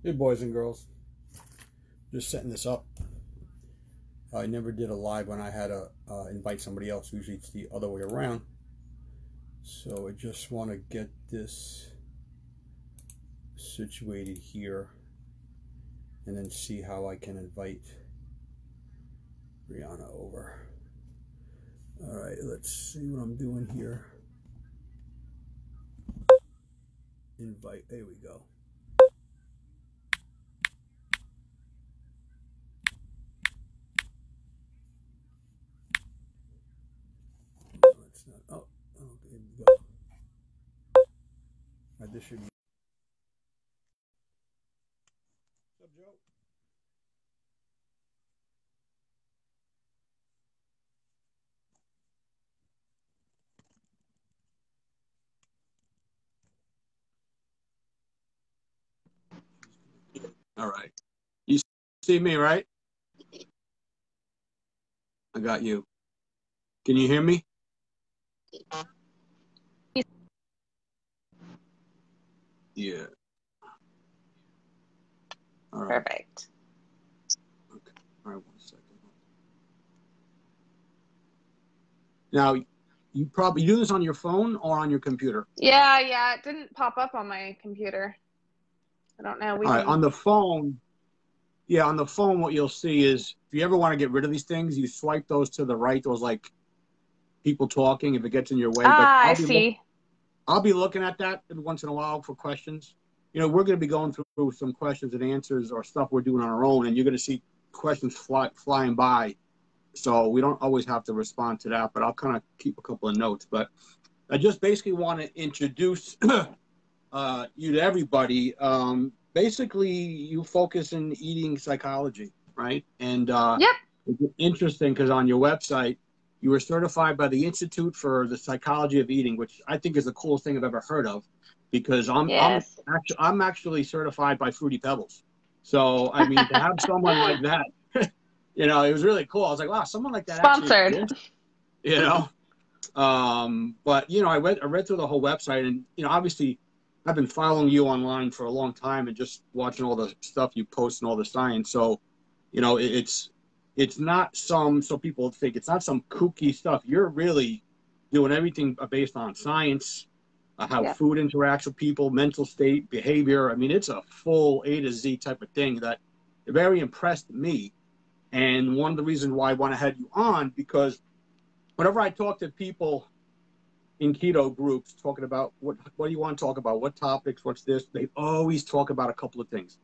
Hey, boys and girls. Just setting this up. I never did a live when I had to invite somebody else. Usually it's the other way around. So I just want to get this situated here and then see how I can invite Briana over. All right, let's see what I'm doing here. Invite. There we go. No, it's not. Oh, there we go. All right, this should be. What's up, Joe? All right. You see me, right? I got you. Can you hear me? Yeah. All right. Perfect. Okay. All right, 1 second. Now, you probably do this on your phone or on your computer. Yeah, it didn't pop up on my computer. I don't know. We All right, can. on the phone, yeah, on the phone, what you'll see is if you ever want to get rid of these things, you swipe those to the right. Those like people talking if it gets in your way. But I see. I'll be looking at that once in a while for questions. You know, we're going to be going through some questions and answers or stuff we're doing on our own, and you're going to see questions flying by. So we don't always have to respond to that, but I'll kind of keep a couple of notes. But I just basically want to introduce you to everybody. Basically, you focus in eating psychology, right? And Yep. it's interesting because on your website, you were certified by the Institute for the Psychology of Eating, which I think is the coolest thing I've ever heard of, because Yes. I'm actually certified by Fruity Pebbles. So I mean, to have someone like that, it was really cool. I was like, wow, someone like that actually Sponsored. exists, you know. But I read through the whole website, and obviously, I've been following you online for a long time and just watching all the stuff you post and all the science. So, it's not some so people think it's not some kooky stuff. You're really doing everything based on science, how Yep. food interacts with people, mental state, behavior. I mean, it's a full A to Z type of thing that very impressed me. And one of the reasons why I want to have you on because whenever I talk to people in keto groups talking about what do you want to talk about, what topics, what's this, they always talk about a couple of things.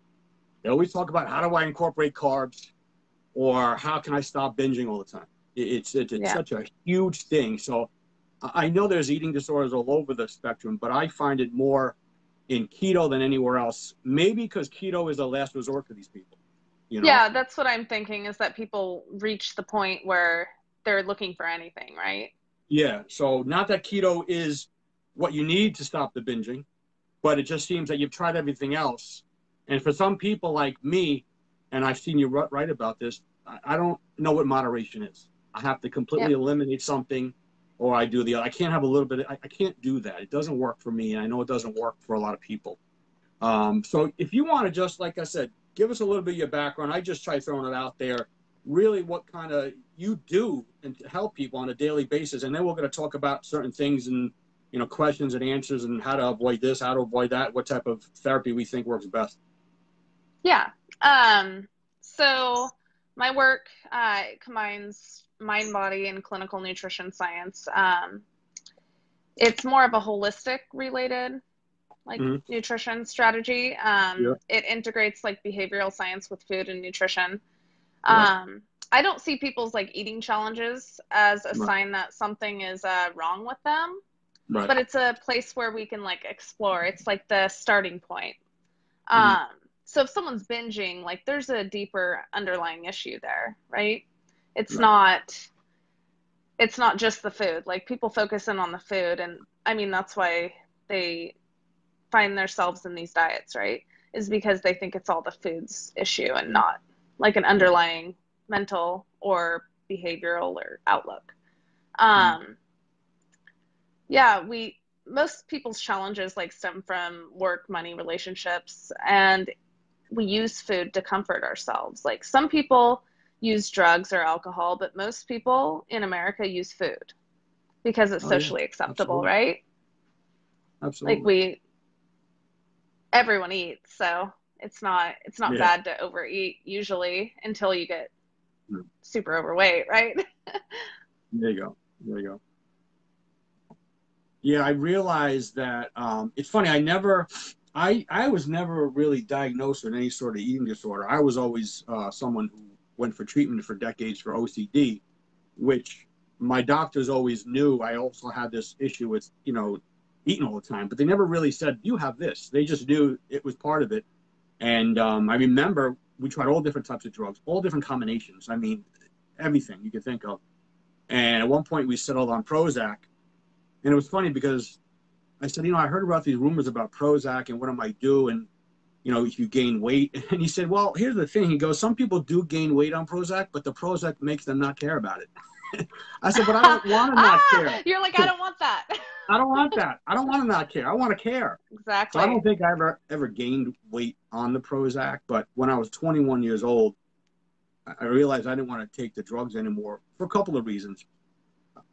They always talk about how do I incorporate carbs or how can I stop binging all the time. It's Yeah. such a huge thing. So I know there's eating disorders all over the spectrum, but I find it more in keto than anywhere else. Maybe because keto is a last resort for these people. You know? Yeah, that's what I'm thinking is that people reach the point where they're looking for anything, right? Yeah. So not that keto is what you need to stop the binging, but it just seems that you've tried everything else. And for some people like me, and I've seen you write about this, I don't know what moderation is. I have to completely Yep. eliminate something, or I do the other. I can't have a little bit. I can't do that. It doesn't work for me, and I know it doesn't work for a lot of people. So if you want to just, like I said, give us a little bit of your background. I just try throwing it out there. Really, what kind of you do and help people on a daily basis, and then we're going to talk about certain things and questions and answers and how to avoid this, how to avoid that, what type of therapy we think works best. Yeah. Um, so my work combines mind, body, and clinical nutrition science. It's more of a holistic related like Mm-hmm. nutrition strategy. Yeah. It integrates like behavioral science with food and nutrition. Right. I don't see people's like eating challenges as a Right. sign that something is wrong with them, Right. but it's a place where we can like explore. It's like the starting point. Mm-hmm. Um, so if someone's binging, like there's a deeper underlying issue there, right? It's Right. not it's not just the food. Like people focus in on the food, and I mean that's why they find themselves in these diets, right? Is because they think it's all the food's issue and not like an Right. underlying mental or behavioral or outlook. Mm-hmm. Um, yeah, we most people's challenges like stem from work, money, relationships, and we use food to comfort ourselves. Like some people use drugs or alcohol, but most people in America use food because it's Oh yeah, socially acceptable, absolutely, right? Like absolutely. everyone eats, so it's not Yeah. bad to overeat usually until you get Hmm. super overweight, right? There you go. There you go. Yeah, I realized that it's funny. I was never really diagnosed with any sort of eating disorder. I was always someone who went for treatment for decades for OCD, which my doctors always knew. I also had this issue with, eating all the time, but they never really said, you have this. They just knew it was part of it. And I remember we tried all different types of drugs, all different combinations. I mean, everything you could think of. And at one point we settled on Prozac. And it was funny because I said, I heard about these rumors about Prozac and what it might do. And, if you gain weight. And he said, well, here's the thing. He goes, some people do gain weight on Prozac, but the Prozac makes them not care about it. I said, but I don't want to not care. You're like, I don't want that. I don't want that. I don't want to not care. I want to care. So I Exactly. don't think I ever gained weight on the Prozac. But when I was 21 years old, I realized I didn't want to take the drugs anymore for a couple of reasons.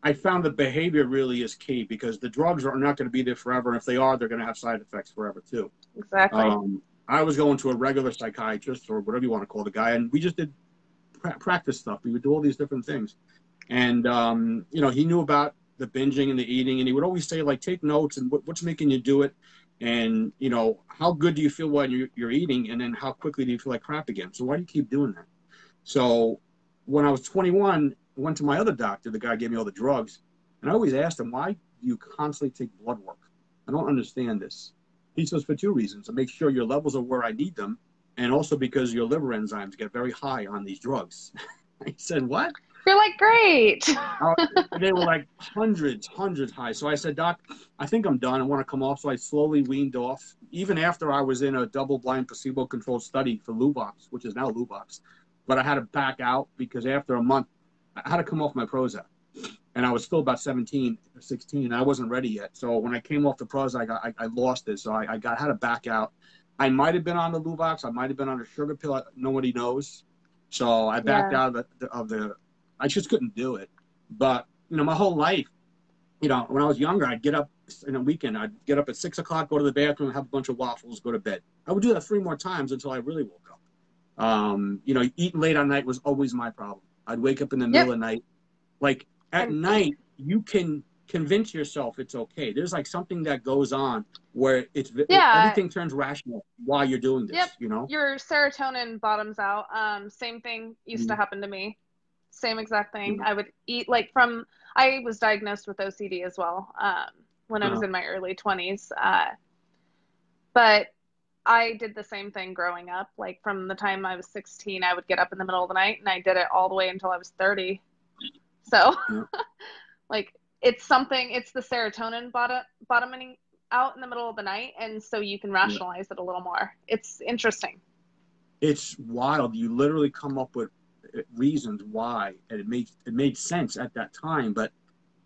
I found that behavior really is key because the drugs are not going to be there forever. And if they are, they're going to have side effects forever too. Exactly. I was going to a regular psychiatrist or whatever you want to call the guy, and we just did practice stuff. We would do all these different things. And, he knew about the binging and the eating, and he would always say, like, take notes and what's making you do it. And, how good do you feel when you're eating? And then how quickly do you feel like crap again? So why do you keep doing that? So when I was 21, I went to my other doctor. The guy gave me all the drugs. And I always asked him, why do you constantly take blood work? I don't understand this. He says, for two reasons: to make sure your levels are where I need them, and also because your liver enzymes get very high on these drugs. I said, what? You're like, great. Uh, they were like hundreds high. So I said, Doc, I think I'm done. I want to come off. So I slowly weaned off, even after I was in a double-blind placebo-controlled study for Luvox, which is now Luvox. But I had to back out because after a month, I had to come off my Prozac. And I was still about 17 or 16, and I wasn't ready yet. So when I came off the Prozac, I lost it. So I had to back out. I might have been on the Luvox. I might have been on a sugar pill. Nobody knows. So I backed Yeah. out of the I just couldn't do it. But, my whole life, when I was younger, I'd get up in a weekend. I'd get up at 6 o'clock, go to the bathroom, have a bunch of waffles, go to bed. I would do that 3 more times until I really woke up. Eating late at night was always my problem. I'd wake up in the middle Yep. of the night. Like at And night, you can convince yourself it's okay. There's like something that goes on where yeah. everything turns rational while you're doing this, Yep. Your serotonin bottoms out. Same thing used to happen to me. Same exact thing. I would eat I was diagnosed with OCD as well when I was in my early 20s. But I did the same thing growing up. Like from the time I was 16, I would get up in the middle of the night, and I did it all the way until I was 30. So like it's the serotonin bottoming out in the middle of the night. And so you can rationalize it a little more. It's interesting. It's wild. You literally come up with reasons why, and it made sense at that time. But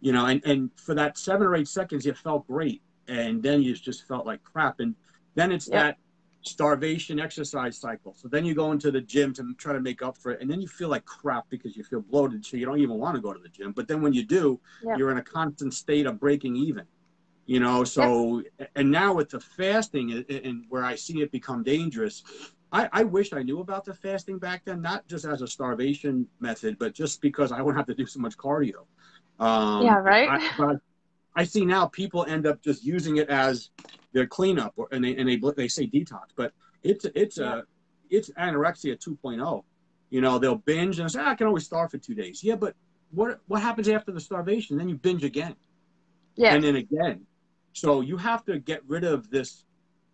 and for that 7 or 8 seconds, you felt great, and then you just felt like crap. And then it's that starvation exercise cycle. So then you go into the gym to try to make up for it, and then you feel like crap because you feel bloated, so you don't even want to go to the gym. But then when you do, you're in a constant state of breaking even. So and now with the fasting and where I see it become dangerous. I wish I knew about the fasting back then, not just as a starvation method, but just because I wouldn't have to do so much cardio. Right. But I see now people end up just using it as their cleanup, and they say detox, but it's anorexia 2.0. They'll binge and say, I can always starve for 2 days. Yeah, but what happens after the starvation? Then you binge again, and then again. So you have to get rid of this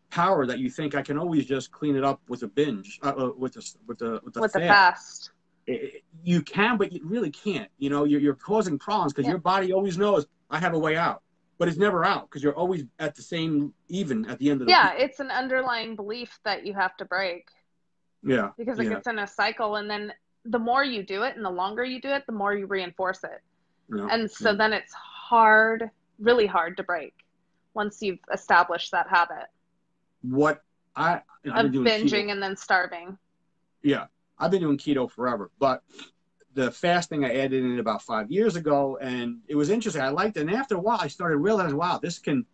power that you think I can always just clean it up with a binge, with the fast. You can, but you really can't. You're causing problems because your body always knows I have a way out, but it's never out because you're always at the same even at the end of the week. It's an underlying belief that you have to break. Yeah, because it gets in a cycle, and then the more you do it and the longer you do it, the more you reinforce it. And so then it's really hard to break once you've established that habit. What I've been Of doing keto. binging and then starving. Yeah, I've been doing keto forever, but the fasting I added in about 5 years ago, and it was interesting. I liked it, and after a while, I started realizing, wow, this can.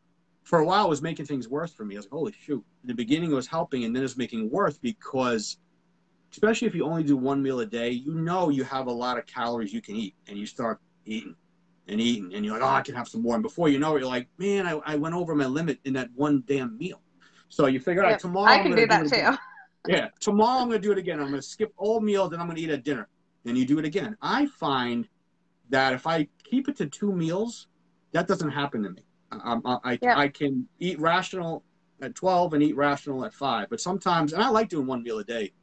For a while, it was making things worse for me. I was like, holy shoot! In the beginning, it was helping, and then it's making worse because, especially if you only do one meal a day, you know you have a lot of calories you can eat, and you start eating and eating, and you're like, oh, I can have some more. And before you know it, you're like, man, I went over my limit in that one damn meal. So you figure, all right, Yep. tomorrow I I'm can going to do do that it again. too. Yeah, tomorrow I'm going to do it again. I'm going to skip all meals, then I'm going to eat at dinner. Then you do it again. I find that if I keep it to 2 meals, that doesn't happen to me. Yep. I can eat rational at 12 and eat rational at 5. But sometimes, and I like doing one meal a day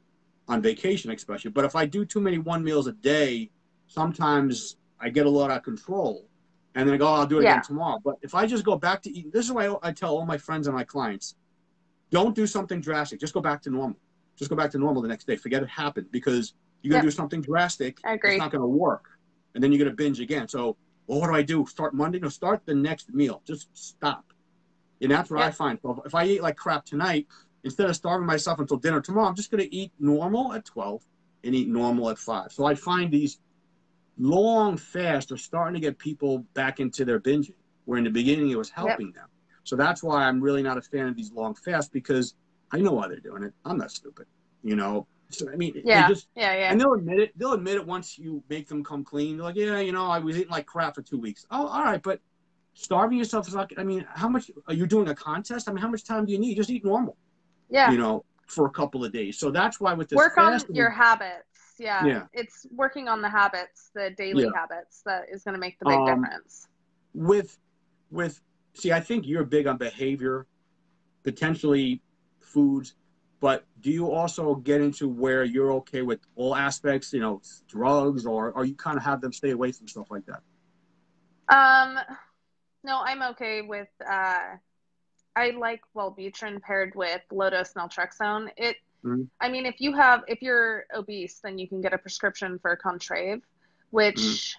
on vacation especially, but if I do too many one meals a day, sometimes I get a lot out of control. And then I go, oh, I'll do it again Yeah. tomorrow. But if I just go back to eating, this is why I tell all my friends and my clients, don't do something drastic. Just go back to normal. Just go back to normal the next day. Forget it happened, because you're going to Yep. do something drastic. I It's agree. not going to work. And then you're going to binge again. So, well, what do I do? Start Monday? No, start the next meal. Just stop. And that's what I Yep. find. So if I eat like crap tonight, instead of starving myself until dinner tomorrow, I'm just going to eat normal at 12 and eat normal at 5. So I find these long fasts are starting to get people back into their binging, where in the beginning it was Yep. helping them. So that's why I'm really not a fan of these long fasts, because I know why they're doing it. I'm not stupid, you know. So I mean, they Yeah. just, Yeah. Yeah. and they'll admit it. They'll admit it once you make them come clean. They're like, yeah, you know, I was eating like crap for 2 weeks. Oh, all right, but starving yourself is like, I mean, how much are you doing a contest? I mean, how much time do you need? Just eat normal, Yeah. you know, for a couple of days. So that's why with this Work on your fasting, habits. Yeah. yeah, It's working on the habits, the daily yeah. habits, that is going to make the big Um, difference. with with see, I think you're big on behavior, potentially foods, but do you also get into where you're okay with all aspects, you know, drugs, or you kind of have them stay away from stuff like that? Um, no, I'm okay with, I like Wellbutrin paired with low-dose naltrexone. Mm-hmm. I mean, if you're obese, then you can get a prescription for Contrave, Mm-hmm. which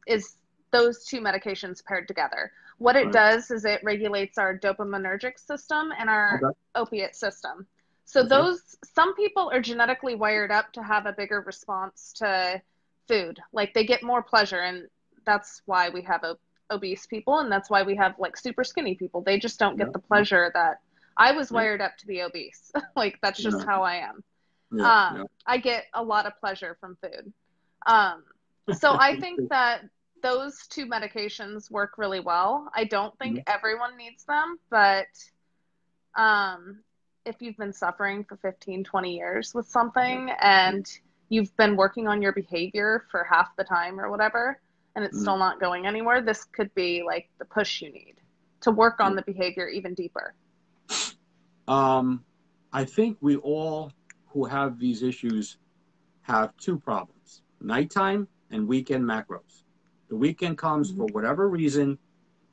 is those two medications paired together. What it Right. does is it regulates our dopaminergic system and our Okay. opiate system. So Okay. some people are genetically wired up to have a bigger response to food. Like they get more pleasure, and that's why we have obese people, and that's why we have like super skinny people. They just don't Yeah. get the Yeah. pleasure that I was Yeah. wired up to be obese. Like that's just Yeah. how I am. Yeah. Yeah. I get a lot of pleasure from food. Um, so I think that those two medications work really well. I don't think Mhm. everyone needs them, but um, if you've been suffering for 15, 20 years with Yeah. something and you've been working on your behavior for half the time or whatever, and it's Mhm. still not going anywhere, this could be like the push you need to work Yeah. on the behavior even deeper. Um, I think we all who have these issues have two problems: nighttime and weekend macros. The weekend comes Mhm. for whatever reason,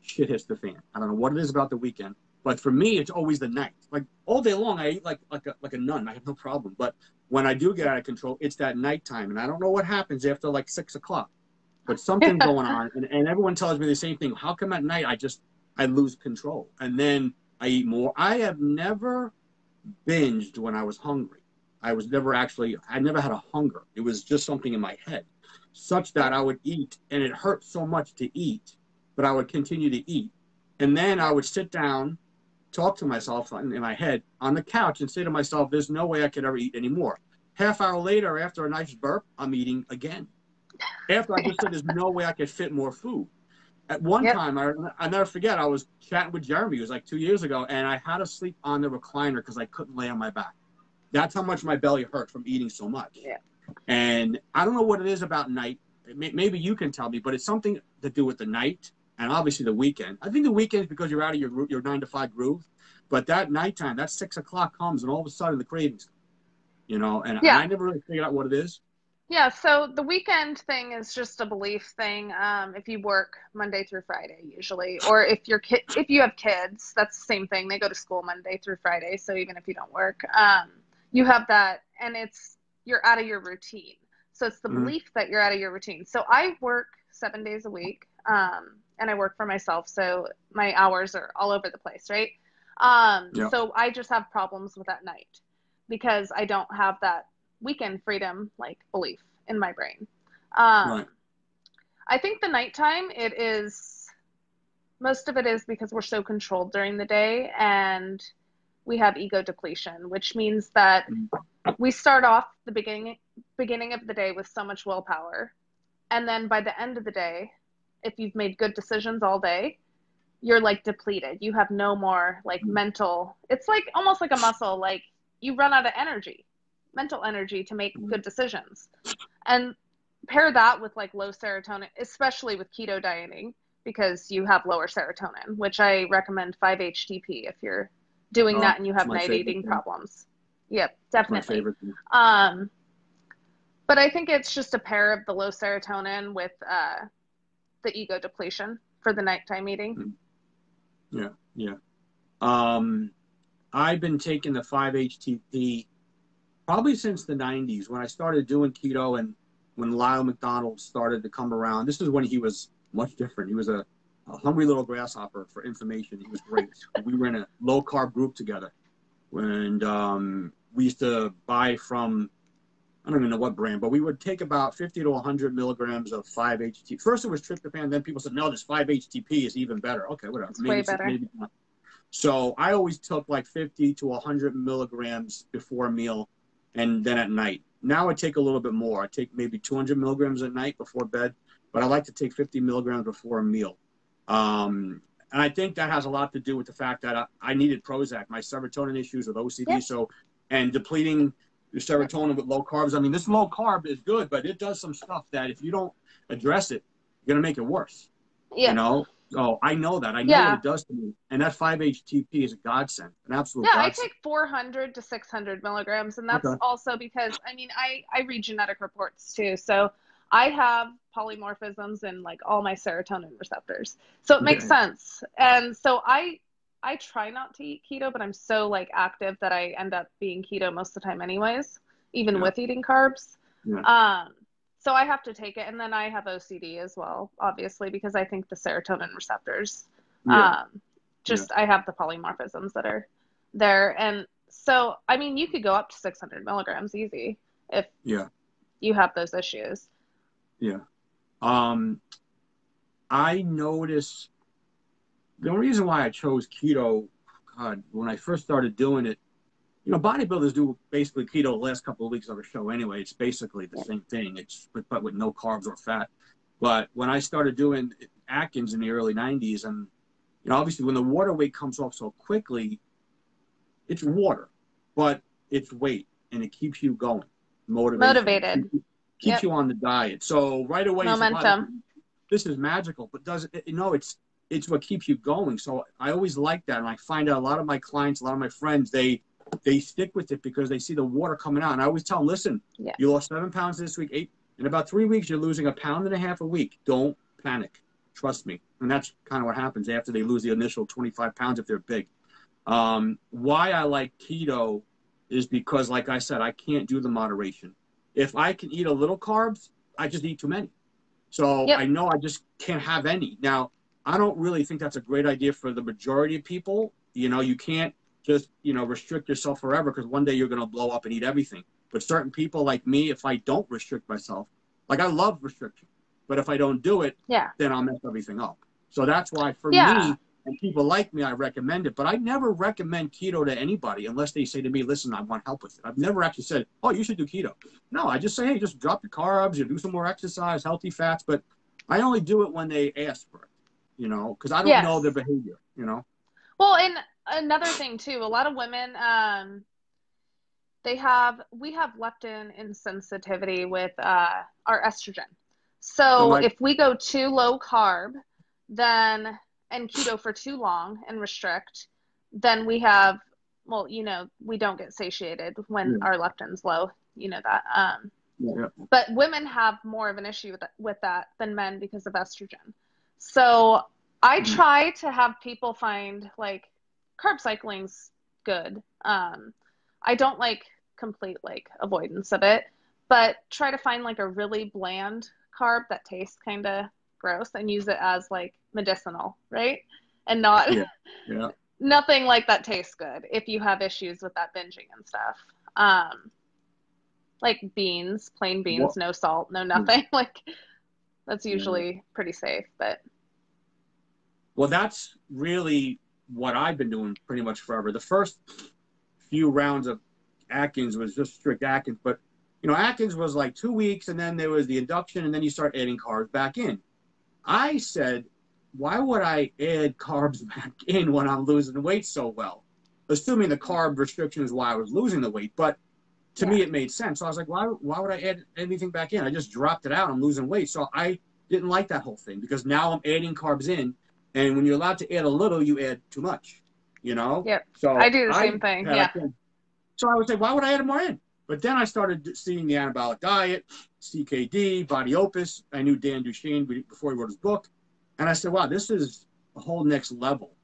shit hits the fan. I don't know what it is about the weekend, but for me, it's always the night. Like all day long, I eat like a nun. I have no problem. But when I do get out of control, it's that nighttime, and I don't know what happens after like 6 o'clock. But something's going on, and everyone tells me the same thing. How come at night I lose control, and then I eat more? I have never binged when I was hungry. I never had a hunger. It was just something in my head, such that Yep. I would eat, and it hurt so much to eat, but I would continue to eat. And then I Yep. would sit down, talk to myself in my head on the couch, and say to myself, there's no way I could ever eat anymore. Half hour later, after a nice burp, I'm eating again. After I just said, there's no way I could fit more food. At one Yep. time, I never forget, I was chatting with Jeremy. It was like 2 years ago, and I had to sleep on the recliner because I couldn't lay on my back. That's how much my belly hurt from eating so much. Yeah. And I don't know what it is about night. Maybe you can tell me, but it's something to do with the night and obviously the weekend. I think the weekend is because you're out of your 9 to 5 groove, but that nighttime, that 6 o'clock comes, and all of a sudden the cravings, you know. And Yeah. I never really figured out what it is. Yeah, so the weekend thing is just a belief thing. If you work Monday through Friday, usually, or if you have kids, that's the same thing. They go to school Monday through Friday, so even if you don't work, you have that, and you're out of your routine. So it's the Mm-hmm. belief that you're out of your routine. So I work 7 days a week, and I work for myself, so my hours are all over the place, right? Yeah. So I just have problems with at night because I don't have that weekend freedom like belief in my brain. Right. I think the nighttime, most of it is because we're so controlled during the day and we have ego depletion, which means that we start off the beginning of the day with so much willpower. And then by the end of the day, if you've made good decisions all day, you're like depleted. You have no more like mental, it's like almost like a muscle, like you run out of energy, mental energy to make good decisions. And pair that with like low serotonin, especially with keto dieting, because you have lower serotonin, which I recommend 5-HTP if you're doing that and you have night eating problems. Yep, definitely. My favorite thing. But I think it's just a pair of the low serotonin with the ego depletion for the nighttime eating. Yeah, yeah. I've been taking the 5-HTP probably since the 90s when I started doing keto and when Lyle McDonald started to come around. This is when he was much different. He was a hungry little grasshopper for information. He was great. We were in a low-carb group together. And we used to buy from, I don't even know what brand, but we would take about 50 to 100 milligrams of 5-HTP. First it was tryptophan, then people said, no, this 5-HTP is even better. Okay, whatever. It's way better. Maybe not. So I always took like 50 to 100 milligrams before a meal and then at night. Now I take a little bit more. I take maybe 200 milligrams at night before bed, but I like to take 50 milligrams before a meal. And I think that has a lot to do with the fact that I needed Prozac, my serotonin issues with OCD. Yep. So, and depleting the serotonin with low carbs. I mean, this low carb is good, but it does some stuff that if you don't address it, you're going to make it worse. Yeah. You know? So I know that. I know what it does to me. And that 5-HTP is a godsend, an absolute godsend. I take 400 to 600 milligrams. And that's also because, I mean, I read genetic reports too. So I have polymorphisms in like all my serotonin receptors. So it makes sense. And so I try not to eat keto, but I'm so like active that I end up being keto most of the time anyways, even with eating carbs. So I have to take it. And then I have OCD as well, obviously, because I think the serotonin receptors, I have the polymorphisms that are there. And so, I mean, you could go up to 600 milligrams easy if you have those issues. Yeah. I noticed the only reason why I chose keto, God, when I first started doing it, you know, bodybuilders do basically keto the last couple of weeks of a show anyway. It's basically the same thing. It's but with no carbs or fat. But when I started doing Atkins in the early 90s, and you know, obviously when the water weight comes off so quickly, it's water, but it's weight, and it keeps you going, motivated, keeps you on the diet. So right away, momentum. This is magical, but does it? You know, it's what keeps you going. So I always like that, and I find out a lot of my clients, a lot of my friends, they stick with it because they see the water coming out. And I always tell them, listen, you lost 7 pounds this week, 8. In about 3 weeks, you're losing 1.5 pounds a week. Don't panic. Trust me. And that's kind of what happens after they lose the initial 25 pounds if they're big. Why I like keto is because, like I said, I can't do the moderation. If I can eat a little carbs, I just eat too many. So I know I just can't have any. Now, I don't really think that's a great idea for the majority of people. You know, you can't just, you know, restrict yourself forever because one day you're going to blow up and eat everything. But certain people like me, if I don't restrict myself, like I love restriction, but if I don't do it, then I'll mess everything up. So that's why for me and people like me, I recommend it. But I never recommend keto to anybody unless they say to me, listen, I want help with it. I've never actually said, oh, you should do keto. No, I just say, hey, just drop the carbs, you do some more exercise, healthy fats. But I only do it when they ask for it, you know, because I don't know their behavior, you know. Well, and another thing too, a lot of women, we have leptin insensitivity with our estrogen. So if we go too low carb, then and keto for too long and restrict, then we have, well, you know, we don't get satiated when our leptin's low. You know that. But women have more of an issue with that than men because of estrogen. So I try to have people find like carb cycling's good. I don't like complete like avoidance of it, but try to find like a really bland carb that tastes kind of gross and use it as like medicinal, right? And not nothing like that tastes good if you have issues with that binging and stuff. Like beans, plain beans, What? no salt, no nothing. Like that's usually pretty safe, but Well, that's really what I've been doing pretty much forever. The first few rounds of Atkins was just strict Atkins, but Atkins was like 2 weeks, and then there was the induction, and then you start adding carbs back in. I said, why would I add carbs back in when I'm losing weight so well? Assuming the carb restriction is why I was losing the weight, but to me it made sense. So I was like, why would I add anything back in? I just dropped it out. I'm losing weight. So I didn't like that whole thing because now I'm adding carbs in, and when you're allowed to add a little, you add too much, Yep. So I do the same thing. Yeah. So I would say, why would I add more in? But then I started seeing the anabolic diet, CKD, Body Opus. I knew Dan Duchesne before he wrote his book. And I said, wow, this is a whole next level.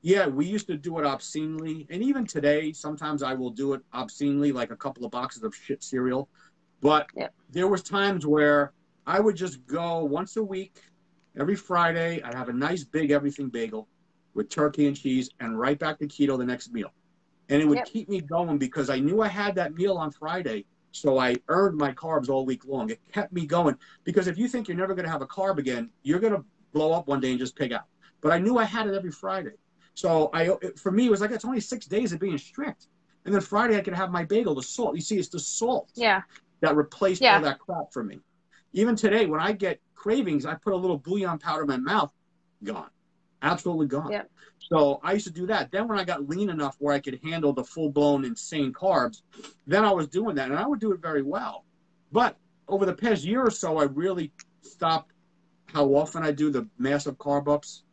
Yeah, we used to do it obscenely. And even today, sometimes I will do it obscenely, like a couple of boxes of shit cereal. But there was times where I would just go once a week, every Friday. I'd have a nice big everything bagel with turkey and cheese and right back to keto the next meal. And it would keep me going because I knew I had that meal on Friday. So I earned my carbs all week long. It kept me going. Because if you think you're never going to have a carb again, you're going to blow up one day and just pig out. But I knew I had it every Friday. So for me, it was like, it's only 6 days of being strict. And then Friday I could have my bagel, the salt. You see, it's the salt that replaced all that crap for me. Even today, when I get cravings, I put a little bouillon powder in my mouth, gone. Absolutely gone. Yep. So I used to do that. Then when I got lean enough where I could handle the full-blown insane carbs, then I was doing that, and I would do it very well. But over the past year or so, I really stopped how often I do the massive carb ups,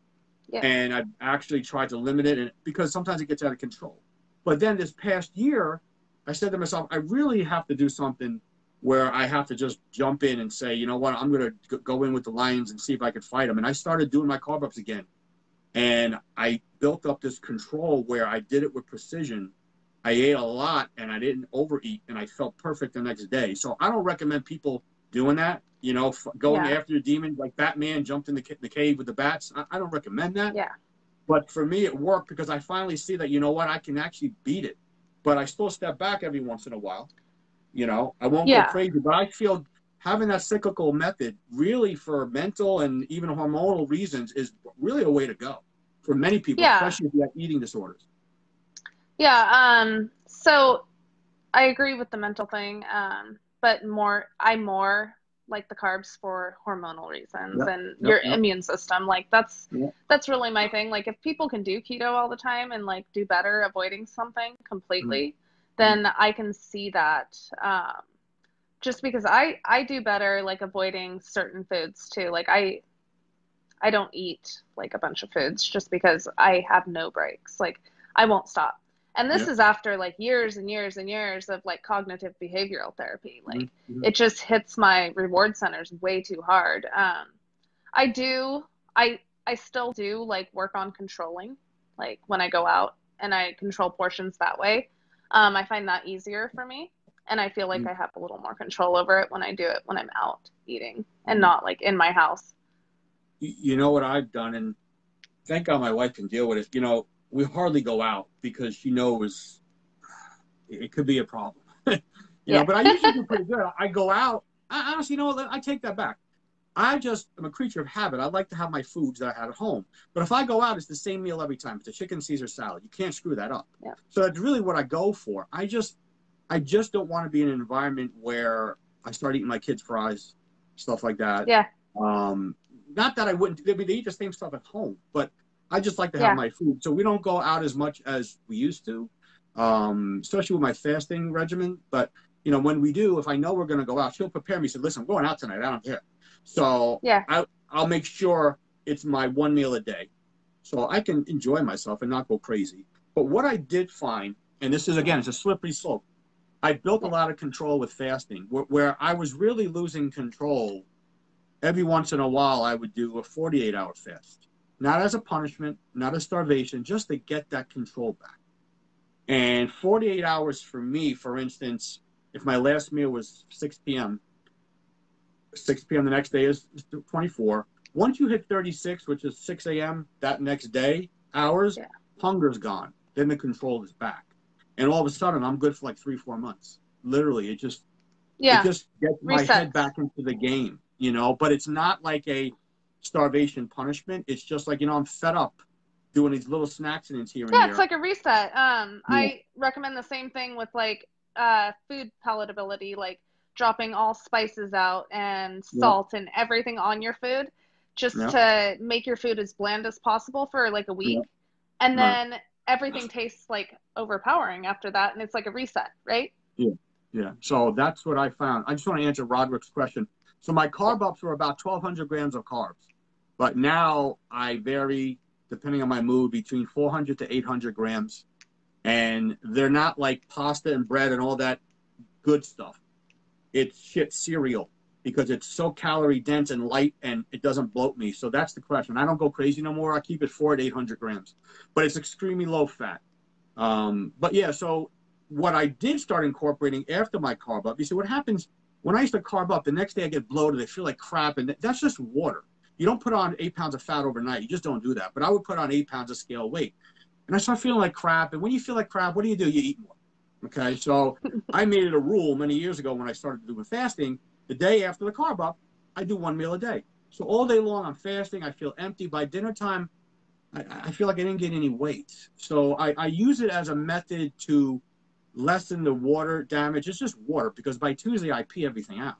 and I've actually tried to limit it, and because sometimes it gets out of control. But then this past year, I said to myself, I really have to do something where I have to just jump in and say, you know what, I'm going to go in with the lions and see if I could fight them. And I started doing my carb ups again. And I built up this control where I did it with precision. I ate a lot and I didn't overeat, and I felt perfect the next day. So I don't recommend people doing that, going after your demon like Batman jumped in the cave with the bats. I don't recommend that. Yeah. But for me, it worked because I finally see that, I can actually beat it. But I still step back every once in a while. I won't go crazy, but I feel having that cyclical method really for mental and even hormonal reasons is really a way to go for many people, especially if you have eating disorders. Yeah. So I agree with the mental thing. But I more like the carbs for hormonal reasons and your immune system. Like that's really my thing. Like if people can do keto all the time and like do better avoiding something completely, then I can see that. Just because I do better like avoiding certain foods too. Like I don't eat like a bunch of foods just because I have no breaks. Like I won't stop. And this is after like years and years and years of like cognitive behavioral therapy. Like it just hits my reward centers way too hard. I still do like work on controlling, like when I go out and I control portions that way. I find that easier for me. And I feel like I have a little more control over it when I do it when I'm out eating and not like in my house. You know what I've done, and thank God my wife can deal with it. We hardly go out because she knows it could be a problem. But I usually do pretty good. I go out. I honestly, I take that back. I just am a creature of habit. I like to have my foods that I had at home. But if I go out, it's the same meal every time. It's a chicken Caesar salad. You can't screw that up. Yeah. So that's really what I go for. I just don't want to be in an environment where I start eating my kids' fries, stuff like that. Yeah. Not that I wouldn't. They eat the same stuff at home, but I just like to have my food. So we don't go out as much as we used to, especially with my fasting regimen. But, when we do, if I know we're going to go out, she'll prepare me. Say, listen, I'm going out tonight. I don't care. So I'll make sure it's my one meal a day so I can enjoy myself and not go crazy. But what I did find, and this is, again, it's a slippery slope. I built a lot of control with fasting where I was really losing control. Every once in a while, I would do a 48-hour fast. Not as a punishment, not as starvation, just to get that control back. And 48 hours for me, for instance, if my last meal was 6 p.m., 6 p.m. the next day is 24. Once you hit 36, which is 6 a.m. that next day, hours, hunger's gone. Then the control is back. And all of a sudden, I'm good for like 3-4 months. Literally, it just gets my head Resets. back into the game, you know. But it's not like a starvation punishment. It's just like, you know, I'm fed up doing these little snacks and here and Yeah, there. it's like a reset. Yeah. I recommend the same thing with like food palatability, like dropping all spices out and Yep. salt and everything on your food, just Yep. to make your food as bland as possible for like a week. Yep. And Right. then everything tastes like overpowering after that, and it's like a reset, right? Yeah. Yeah. So that's what I found. I just want to answer Roderick's question. So my carb ups were about 1,200 grams of carbs, but now I vary depending on my mood between 400 to 800 grams, and they're not like pasta and bread and all that good stuff. It's shit cereal because it's so calorie dense and light and it doesn't bloat me. So that's the question. I don't go crazy no more. I keep it 400 to 800 grams, but it's extremely low fat. But yeah, so what I did start incorporating after my carb up, you see what happens when I used to carb up, the next day I get bloated, I feel like crap, and that's just water. You don't put on 8 pounds of fat overnight. You just don't do that. But I would put on 8 pounds of scale weight. And I start feeling like crap. And when you feel like crap, what do? You eat more. Okay, so I made it a rule many years ago when I started doing fasting. The day after the carb up, I do 1 meal a day. So all day long I'm fasting. I feel empty. By dinner time, I feel like I didn't gain any weight. So I use it as a method to lessen the water damage. It's just water because by Tuesday I pee everything out.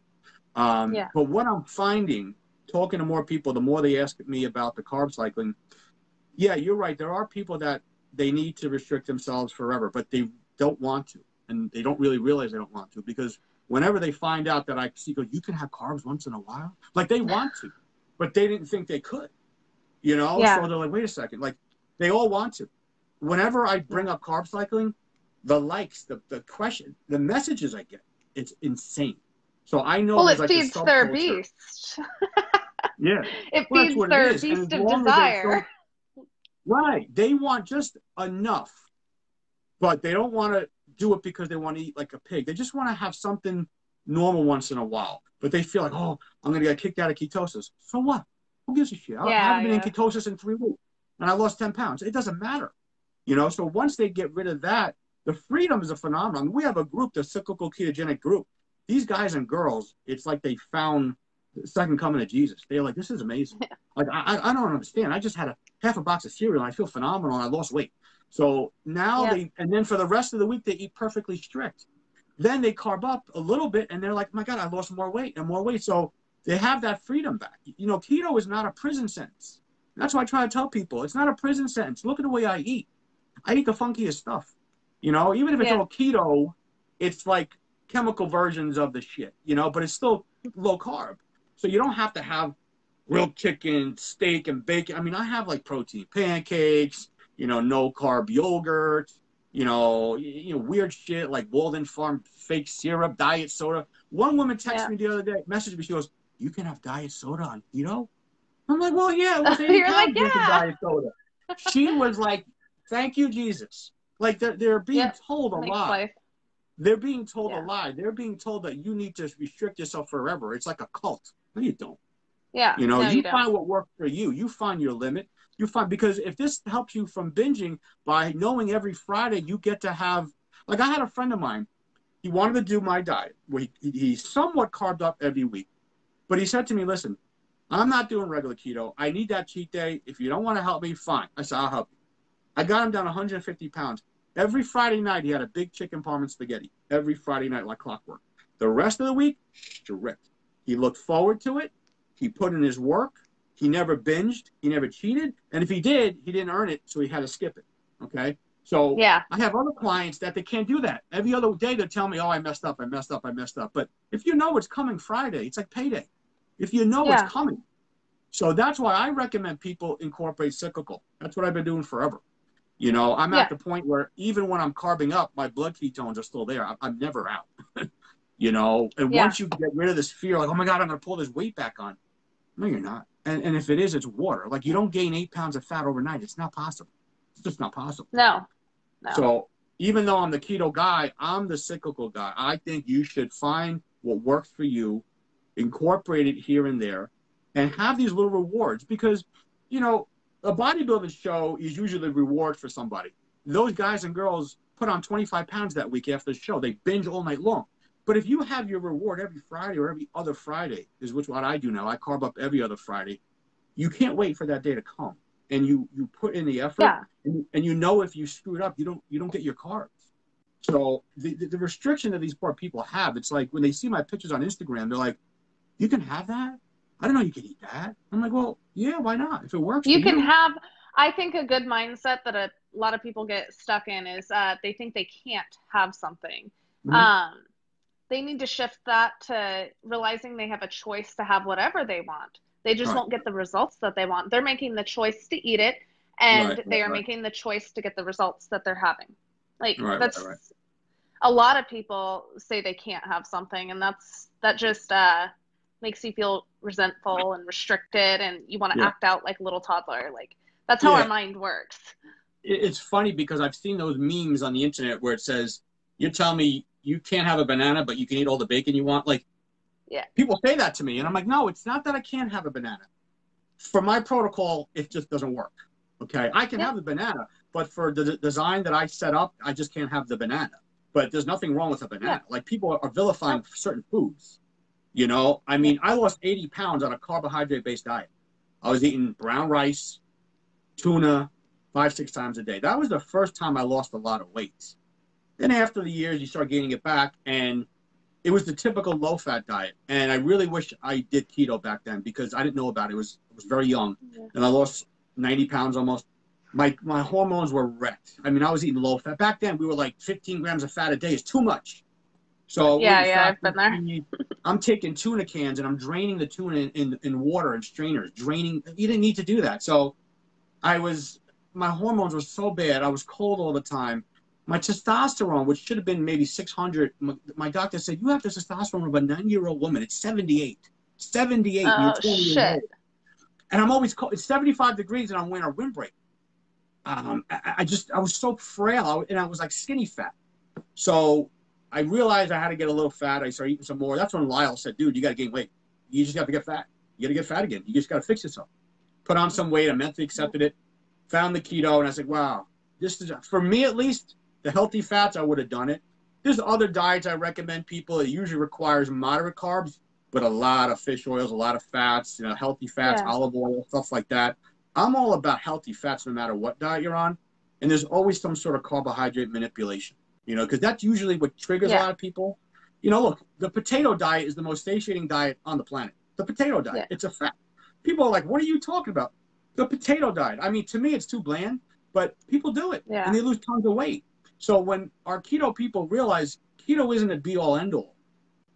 Yeah. But what I'm finding, talking to more people, the more they ask me about the carb cycling, yeah, you're right. There are people that they need to restrict themselves forever, but they don't want to. And they don't really realize they don't want to because whenever they find out that I see, you can have carbs once in a while, like they want to, but they didn't think they could, you know? Yeah. So they're like, wait a second, like they all want to. Whenever I bring up carb cycling, the likes, the question, the messages I get, it's insane. So I know Well, there's it like a feeds their subculture. beast. Yeah. It Well, that's feeds what their it is. And beast as of long as they desire. right. They want just enough, but they don't want to do it because they want to eat like a pig. They just want to have something normal once in a while. But they feel like, oh, I'm going to get kicked out of ketosis. So what? Who gives a shit? I Yeah, haven't been in yeah. ketosis in 3 weeks and I lost 10 pounds. It doesn't matter. You know, so once they get rid of that, the freedom is a phenomenon. We have a group, the cyclical ketogenic group. These guys and girls, it's like they found the second coming of Jesus. They're like, this is amazing. Like, I don't understand. I just had half a box of cereal and I feel phenomenal and I lost weight. So now and then for the rest of the week, they eat perfectly strict. Then they carb up a little bit and they're like, my God, I lost more weight and more weight. So they have that freedom back. You know, keto is not a prison sentence. That's why I try to tell people, it's not a prison sentence. Look at the way I eat. I eat the funkiest stuff. You know, even if it's all keto, it's like chemical versions of the shit, you know, but it's still low carb. So you don't have to have grilled chicken, steak, and bacon. I mean, I have like protein pancakes, you know, no carb yogurt, you know, weird shit like Walden Farm fake syrup, diet soda. One woman texted me the other day, messaged me, she goes, you can have diet soda on keto? I'm like, well, yeah, it was 80 You're pounds like, drinking yeah. diet soda. She was like, thank you, Jesus. Like they're being told a lie. Life. They're being told a lie. They're being told that you need to restrict yourself forever. It's like a cult. No, you don't. Yeah. You know, no, you don't. find what works for you. You find your limit. You find, because if this helps you from binging by knowing every Friday you get to have, like I had a friend of mine, he wanted to do my diet where he somewhat carved up every week. But he said to me, listen, I'm not doing regular keto. I need that cheat day. If you don't want to help me, fine. I said, I'll help you. I got him down 150 pounds. Every Friday night, he had a big chicken parm and spaghetti. Every Friday night, like clockwork. The rest of the week, strict. He looked forward to it. He put in his work. He never binged. He never cheated. And if he did, he didn't earn it, so he had to skip it. Okay? So I have other clients that they can't do that. Every other day, they tell me, oh, I messed up. But if you know it's coming Friday, it's like payday. If you know it's coming. So that's why I recommend people incorporate cyclical. That's what I've been doing forever. You know, I'm at the point where even when I'm carbing up, my blood ketones are still there. I'm never out. You know, and once you get rid of this fear, like, oh my God, I'm going to pull this weight back on. No, you're not. And if it is, it's water. Like, you don't gain 8 pounds of fat overnight. It's not possible. It's just not possible. No. So even though I'm the keto guy, I'm the cyclical guy. I think you should find what works for you, incorporate it here and there, and have these little rewards. Because, you know, a bodybuilding show is usually a reward for somebody. Those guys and girls put on 25 pounds that week after the show. They binge all night long. But if you have your reward every Friday or every other Friday, is what I do now. I carb up every other Friday. You can't wait for that day to come. And you put in the effort, and you know if you screw it up, you don't get your carbs. So the restriction that these poor people have, it's like when they see my pictures on Instagram, they're like, you can have that? I don't know you can eat that. I'm like, well, yeah, why not? If it works You for can you. have, I think a good mindset that a lot of people get stuck in is they think they can't have something. Mm-hmm. They need to shift that to realizing they have a choice to have whatever they want. They just Right. won't get the results that they want. They're making the choice to eat it, and Right. they are making the choice to get the results that they're having. Like, Right. that's Right. a lot of people say they can't have something, and that just makes you feel resentful and restricted, and you want to Yeah. act out like a little toddler. Like, that's how our Yeah. mind works. It's funny because I've seen those memes on the internet where it says, you're telling me you can't have a banana, but you can eat all the bacon you want. Like, Yeah. people say that to me, and I'm like, no, it's not that I can't have a banana. For my protocol, it just doesn't work. Okay, I can have the banana, but for the design that I set up, I just can't have the banana. But there's nothing wrong with a banana. Like, people are vilifying certain foods. You know, I mean, I lost 80 pounds on a carbohydrate-based diet. I was eating brown rice, tuna, 5-6 times a day. That was the first time I lost a lot of weight. Then after the years, you start gaining it back, and it was the typical low-fat diet. And I really wish I did keto back then because I didn't know about it. I was very young, and I lost 90 pounds almost. My hormones were wrecked. I mean, I was eating low-fat. Back then, we were like 15 grams of fat a day is too much. So I've been there. I'm taking tuna cans and I'm draining the tuna in water and strainers. Draining. You didn't need to do that. So my hormones were so bad. I was cold all the time. My testosterone, which should have been maybe 600, my doctor said, you have the testosterone of a 90-year-old woman. It's 78. 78, and you're 20 years old. And I'm always cold. It's 75 degrees, and I'm wearing a windbreaker. I was so frail, and I was like skinny fat. So I realized I had to get a little fat. I started eating some more. That's when Lyle said, dude, you got to gain weight. You just got to get fat. You got to get fat again. You just got to fix yourself. Put on some weight. I mentally accepted it. Found the keto, and I said, wow, this is, for me at least, the healthy fats, I would have done it. There's other diets I recommend people. It usually requires moderate carbs, but a lot of fish oils, a lot of fats, healthy fats, olive oil, stuff like that. I'm all about healthy fats no matter what diet you're on. And there's always some sort of carbohydrate manipulation, because that's usually what triggers a lot of people. Look, the potato diet is the most satiating diet on the planet. The potato diet, it's a fact. People are like, what are you talking about? The potato diet. I mean, to me, it's too bland, but people do it, and they lose tons of weight. So when our keto people realize keto isn't a be-all, end-all,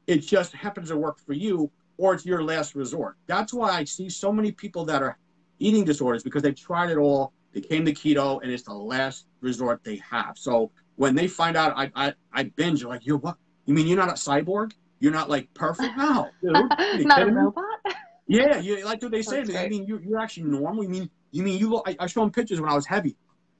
it just happens to work for you, or it's your last resort. That's why I see so many people that are eating disorders, because they've tried it all, they came to keto, and it's the last resort they have. So when they find out I binge, they're like, you're what? You mean you're not a cyborg? You're not, like, perfect? No, dude. Not a robot? Yeah, like what they say to me. Great. You mean you're actually normal? You mean you look? I show them pictures when I was heavy,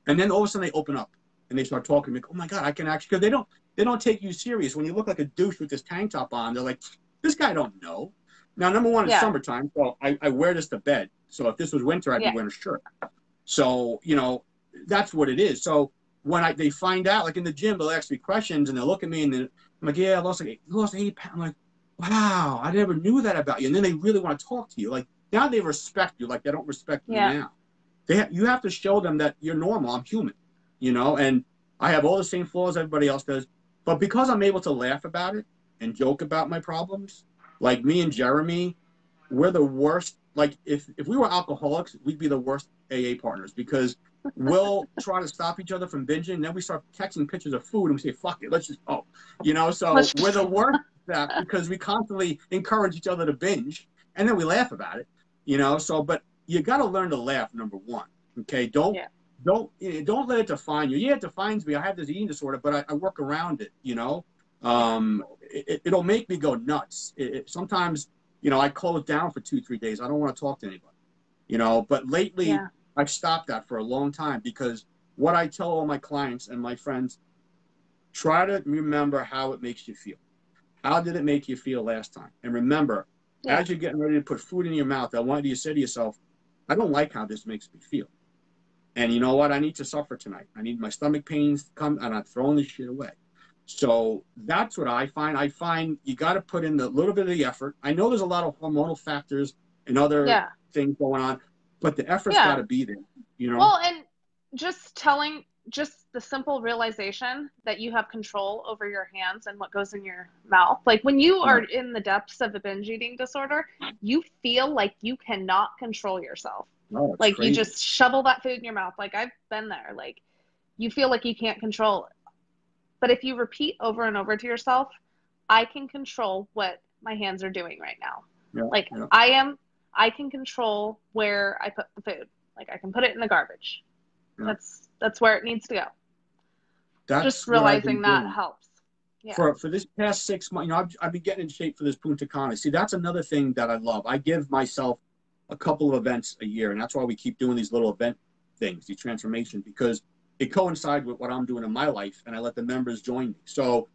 and then all of a sudden they open up and they start talking. Like, oh my god, I can actually, because they don't take you serious. When you look like a douche with this tank top on, they're like, this guy don't know. Now, number one, it's summertime, so I wear this to bed. So if this was winter, I'd be wearing a shirt. So that's what it is. So when they find out, like in the gym, they'll ask me questions and they'll look at me and I'm like, yeah, I lost 80 pounds. I'm like, wow, I never knew that about you. And then they really want to talk to you. Like, now they respect you like they don't respect you now. You have to show them that you're normal. I'm human, and I have all the same flaws everybody else does. But because I'm able to laugh about it and joke about my problems, like me and Jeremy, we're the worst. Like, if we were alcoholics, we'd be the worst AA partners, because we'll try to stop each other from binging. And then we start texting pictures of food and we say, fuck it, let's just go. So we're the worst at that, because we constantly encourage each other to binge, and then we laugh about it, but you got to learn to laugh, number one. Okay. Don't let it define you. Yeah, it defines me. I have this eating disorder, but I work around it, it'll make me go nuts. Sometimes, I close down for 2-3 days. I don't want to talk to anybody, but lately I've stopped that for a long time, because what I tell all my clients and my friends, try to remember how it makes you feel. How did it make you feel last time? And remember, as you're getting ready to put food in your mouth, I want you to say to yourself, I don't like how this makes me feel. And you know what? I need to suffer tonight. I need my stomach pains to come, and I'm throwing this shit away. So that's what I find. I find you got to put in the little bit of the effort. I know there's a lot of hormonal factors and other things going on, but the effort's got to be there, you know? Well, and just the simple realization that you have control over your hands and what goes in your mouth. Like when you are in the depths of a binge eating disorder, you feel like you cannot control yourself. Oh, like crazy. You just shovel that food in your mouth. Like I've been there. Like you feel like you can't control it. But if you repeat over and over to yourself, I can control what my hands are doing right now. I can control where I put the food. Like I can put it in the garbage. Yeah. That's where it needs to go. That's just realizing that helps. Yeah. For this past 6 months, you know, I've been getting in shape for this Punta Cana. See, that's another thing that I love. I give myself a couple of events a year, and that's why we keep doing these little event things, these transformations, because it coincides with what I'm doing in my life, and I let the members join me. So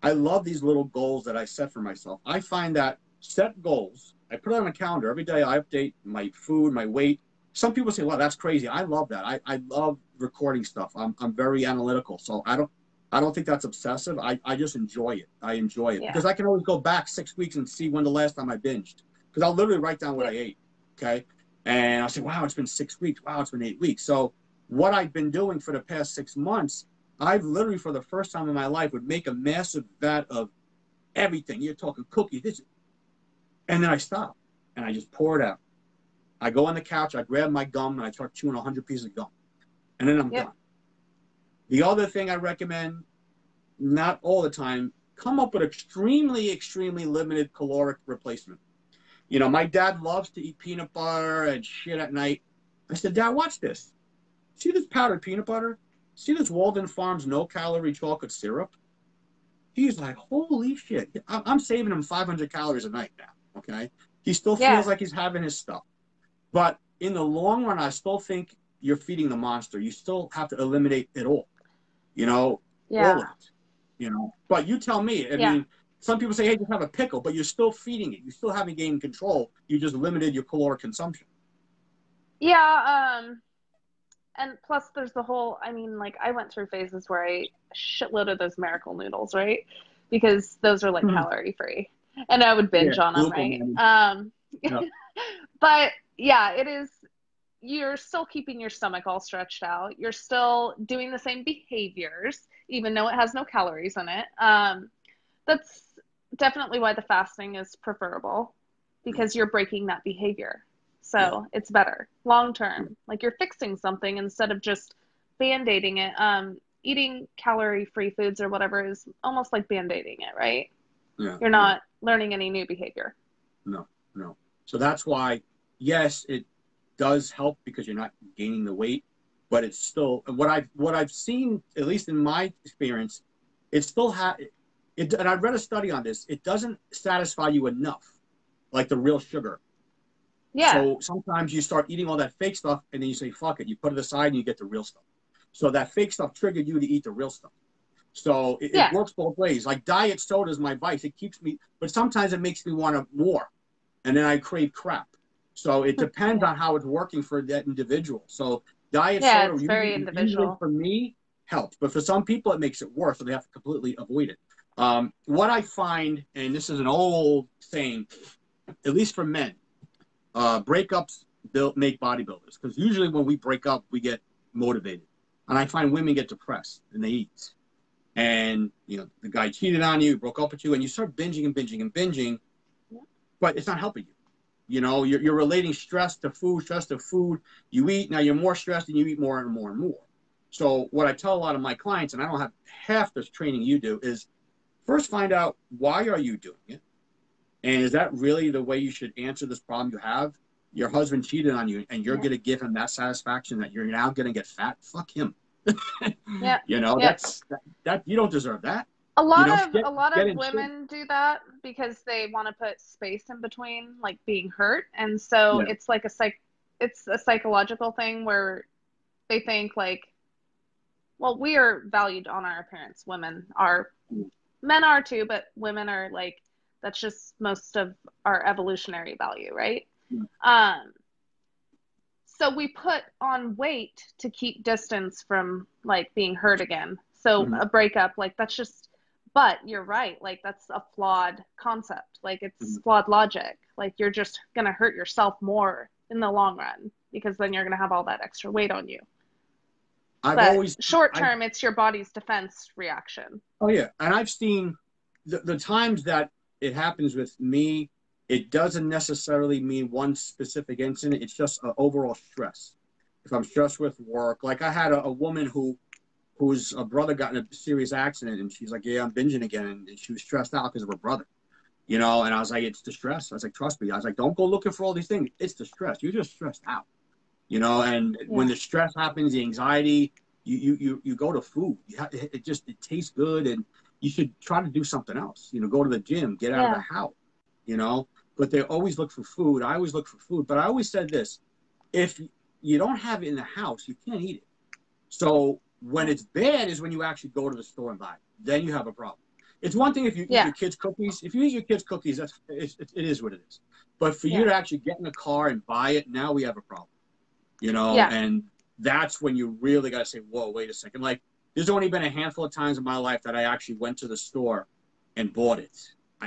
I love these little goals that I set for myself. I find that set goals, I put it on a calendar. Every day I update my food, my weight. Some people say, wow, that's crazy. I love that. I love recording stuff. I'm very analytical. So I don't think that's obsessive. I just enjoy it. I enjoy it because I can always go back 6 weeks and see when the last time I binged. Because I'll literally write down what I ate. Okay. And I'll say, wow, it's been 6 weeks. Wow, it's been 8 weeks. So what I've been doing for the past 6 months, I've literally, for the first time in my life, would make a massive vat of everything. You're talking cookies, this, and then I stop and I just pour it out. I go on the couch, I grab my gum, and I start chewing 100 pieces of gum, and then I'm done. The other thing I recommend, not all the time, come up with extremely, extremely limited caloric replacement. You know, my dad loves to eat peanut butter and shit at night. I said, Dad, watch this. See this powdered peanut butter? See this Walden Farms no-calorie chocolate syrup? He's like, holy shit. I'm saving him 500 calories a night now, okay? He still feels like he's having his stuff. But in the long run, I still think you're feeding the monster. You still have to eliminate it all, you know, all of it, you know. But you tell me, I mean, some people say, hey, just have a pickle, but you're still feeding it. You still haven't gained control. You just limited your caloric consumption. Yeah, and plus there's the whole, I mean, like I went through phases where I ate a shitload of those Miracle noodles, right? Because those are like calorie free. And I would binge on them, right? But yeah, it is, you're still keeping your stomach all stretched out. You're still doing the same behaviors, even though it has no calories in it. That's definitely why the fasting is preferable, because you're breaking that behavior. So it's better long term. Like you're fixing something instead of just band-aiding it. Eating calorie-free foods or whatever is almost like band-aiding it, right? Yeah. You're not learning any new behavior. No. So that's why, yes, it does help because you're not gaining the weight, but it's still what I've seen, at least in my experience, it still and I read a study on this. It doesn't satisfy you enough, like the real sugar. Yeah. So sometimes you start eating all that fake stuff, and then you say, fuck it. You put it aside, and you get the real stuff. So that fake stuff triggered you to eat the real stuff. So it works both ways. Like diet soda is my vice. It keeps me, but sometimes it makes me want more, and then I crave crap. So it depends on how it's working for that individual. So diet soda, it's very individual. For me, helps. But for some people, it makes it worse, so they have to completely avoid it. What I find, and this is an old saying, at least for men, breakups make bodybuilders. Because usually when we break up, we get motivated. And I find women get depressed, and they eat. And, you know, the guy cheated on you, broke up with you, and you start binging and binging and binging, but it's not helping you. You know, you're relating stress to food. You eat, now you're more stressed, and you eat more and more and more. So what I tell a lot of my clients, and I don't have half this training you do, is first find out why are you doing it? And is that really the way you should answer this problem you have? Your husband cheated on you, and you're going to give him that satisfaction that you're now going to get fat? Fuck him. You know, that you don't deserve that. A lot of women do that because they want to put space in between, like being hurt, and so it's like it's a psychological thing where they think like, well, we are valued on our appearance. Women are, men are too, but women are like, that's just most of our evolutionary value, right? So we put on weight to keep distance from like being hurt again. So Mhm. a breakup, like that's just, but you're right. Like that's a flawed concept. Like it's Mhm. flawed logic. Like you're just going to hurt yourself more in the long run because then you're going to have all that extra weight on you. I've But always, short I, term, it's your body's defense reaction. oh yeah, and I've seen the times that it happens with me. It doesn't necessarily mean one specific incident. It's just an overall stress. If I'm stressed with work, like I had a woman whose brother got in a serious accident, and she's like, "Yeah, I'm binging again," and she was stressed out because of her brother. And I was like, "It's the stress." I was like, "Trust me." I was like, "Don't go looking for all these things. It's the stress. You're just stressed out." And when Yeah. the stress happens, the anxiety, you go to food. It tastes good, and you should try to do something else. Go to the gym, get out of the Yeah. house. You know, but they always look for food. I always look for food, but I always said this: if you don't have it in the house, you can't eat it. So when Yeah. it's bad is when you actually go to the store and buy it. Then you have a problem. It's one thing if you eat Yeah. your kids' cookies. If you eat your kids' cookies, it is what it is. But for you Yeah. to actually get in the car and buy it, now we have a problem. Yeah. And that's when you really got to say, whoa, wait a second. Like, there's only been a handful of times in my life that I actually went to the store and bought it.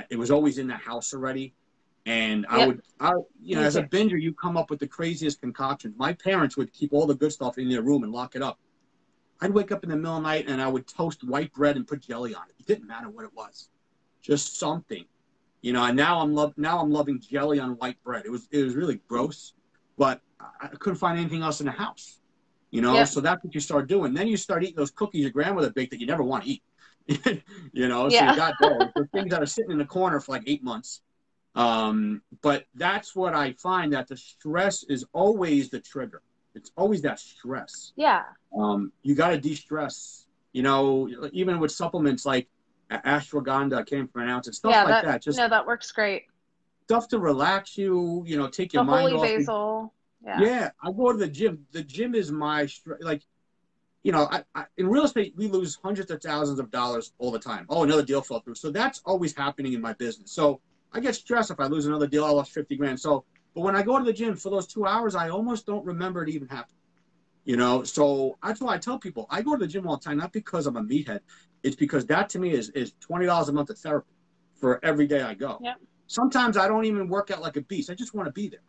It was always in the house already. And Yep. Me as a too. binger, you come up with the craziest concoctions. My parents would keep all the good stuff in their room and lock it up. I'd wake up in the middle of the night and I would toast white bread and put jelly on it. It didn't matter what it was, just something. And now I'm loving jelly on white bread. It was really gross, but I couldn't find anything else in the house. Yep. So that's what you start doing. Then you start eating those cookies your grandmother baked that you never want to eat. So you Yeah. got those. The things that are sitting in the corner for like 8 months. But that's what I find, that the stress is always the trigger. It's always that stress. Yeah. You got to de-stress. Even with supplements like ashwagandha, I can't even pronounce it, stuff Yeah. like that. Just That works great. stuff to relax you. Take your The mind holy off. basil. Yeah. Yeah, I go to the gym. The gym is my like. In real estate, we lose hundreds of thousands of dollars all the time. Oh, another deal fell through. So that's always happening in my business. So I get stressed if I lose another deal. I lost 50 grand. So, but when I go to the gym for those 2 hours, I almost don't remember it even happened. So that's why I tell people I go to the gym all the time, not because I'm a meathead. It's because that to me is $20 a month of therapy for every day I go. Yep. Sometimes I don't even work out like a beast. I just want to be there.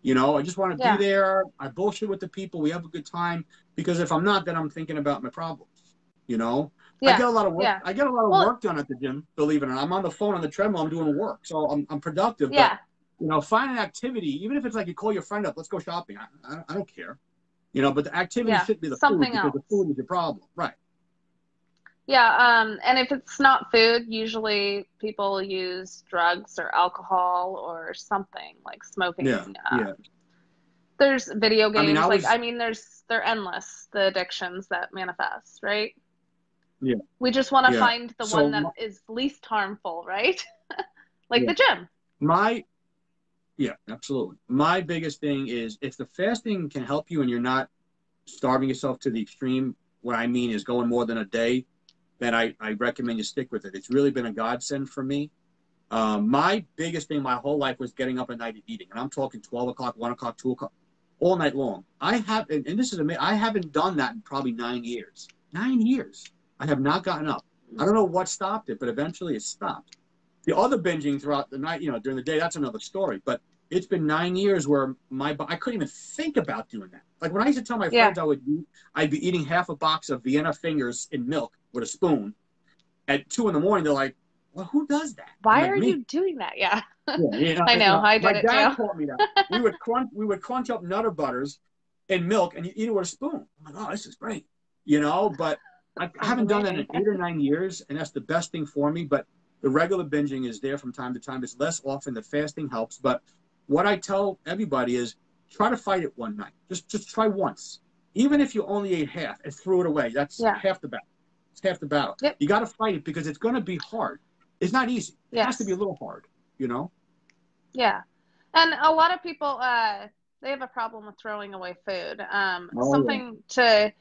I just want to be Yeah. there. I bullshit with the people. We have a good time. Because if I'm not, then I'm thinking about my problems. I Yeah. get a lot of work. Yeah. I get a lot of Well, work done at the gym. Believe it or not, I'm on the phone on the treadmill. I'm doing work, so I'm productive. But yeah. find an activity, even if it's like you call your friend up, let's go shopping. I don't care. But the activity Yeah. should be the food, Something because the else. food is your problem, right? Yeah. And if it's not food, usually people use drugs or alcohol or something like Yeah, smoking. yeah. There's video I mean, games. Like, I mean, they're endless, the addictions that manifest, right? yeah, We just want to yeah. find the one So that is least harmful, right? Like yeah, the gym. my yeah, absolutely. My biggest thing is, if the fasting can help you and you're not starving yourself to the extreme, what I mean is going more than a day, then I recommend you stick with it. It's really been a godsend for me. My biggest thing my whole life was getting up at night and eating. And I'm talking 12 o'clock, 1 o'clock, 2 o'clock, all night long. And this is amazing, I haven't done that in probably 9 years. 9 years. I have not gotten up. I don't know what stopped it, but eventually it stopped. The other binging throughout the night, during the day, that's another story. But it's been 9 years where I couldn't even think about doing that. Like when I used to tell my Yeah. friends I'd be eating half a box of Vienna fingers in milk with a spoon at 2 in the morning. They're like, "Well, who does that?" I'm Why like, are "Me." you doing that? Yeah. Yeah, I know. I my did it dad too. taught me that. We would crunch up Nutter Butters in milk, and you eat it with a spoon. I'm like, "Oh, this is great," But I Sounds haven't done that amazing. in 8 or 9 years, and that's the best thing for me. But the regular binging is there from time to time. It's less often. The fasting helps. But what I tell everybody is, try to fight it one night. Just try once. Even if you only ate half and threw it away, that's Yeah. half the battle. It's half the battle. Yep. You got to fight it, because it's going to be hard. It's not easy. It has to be a Yes. little hard. Yeah. And a lot of people, they have a problem with throwing away food. Oh yeah. Something to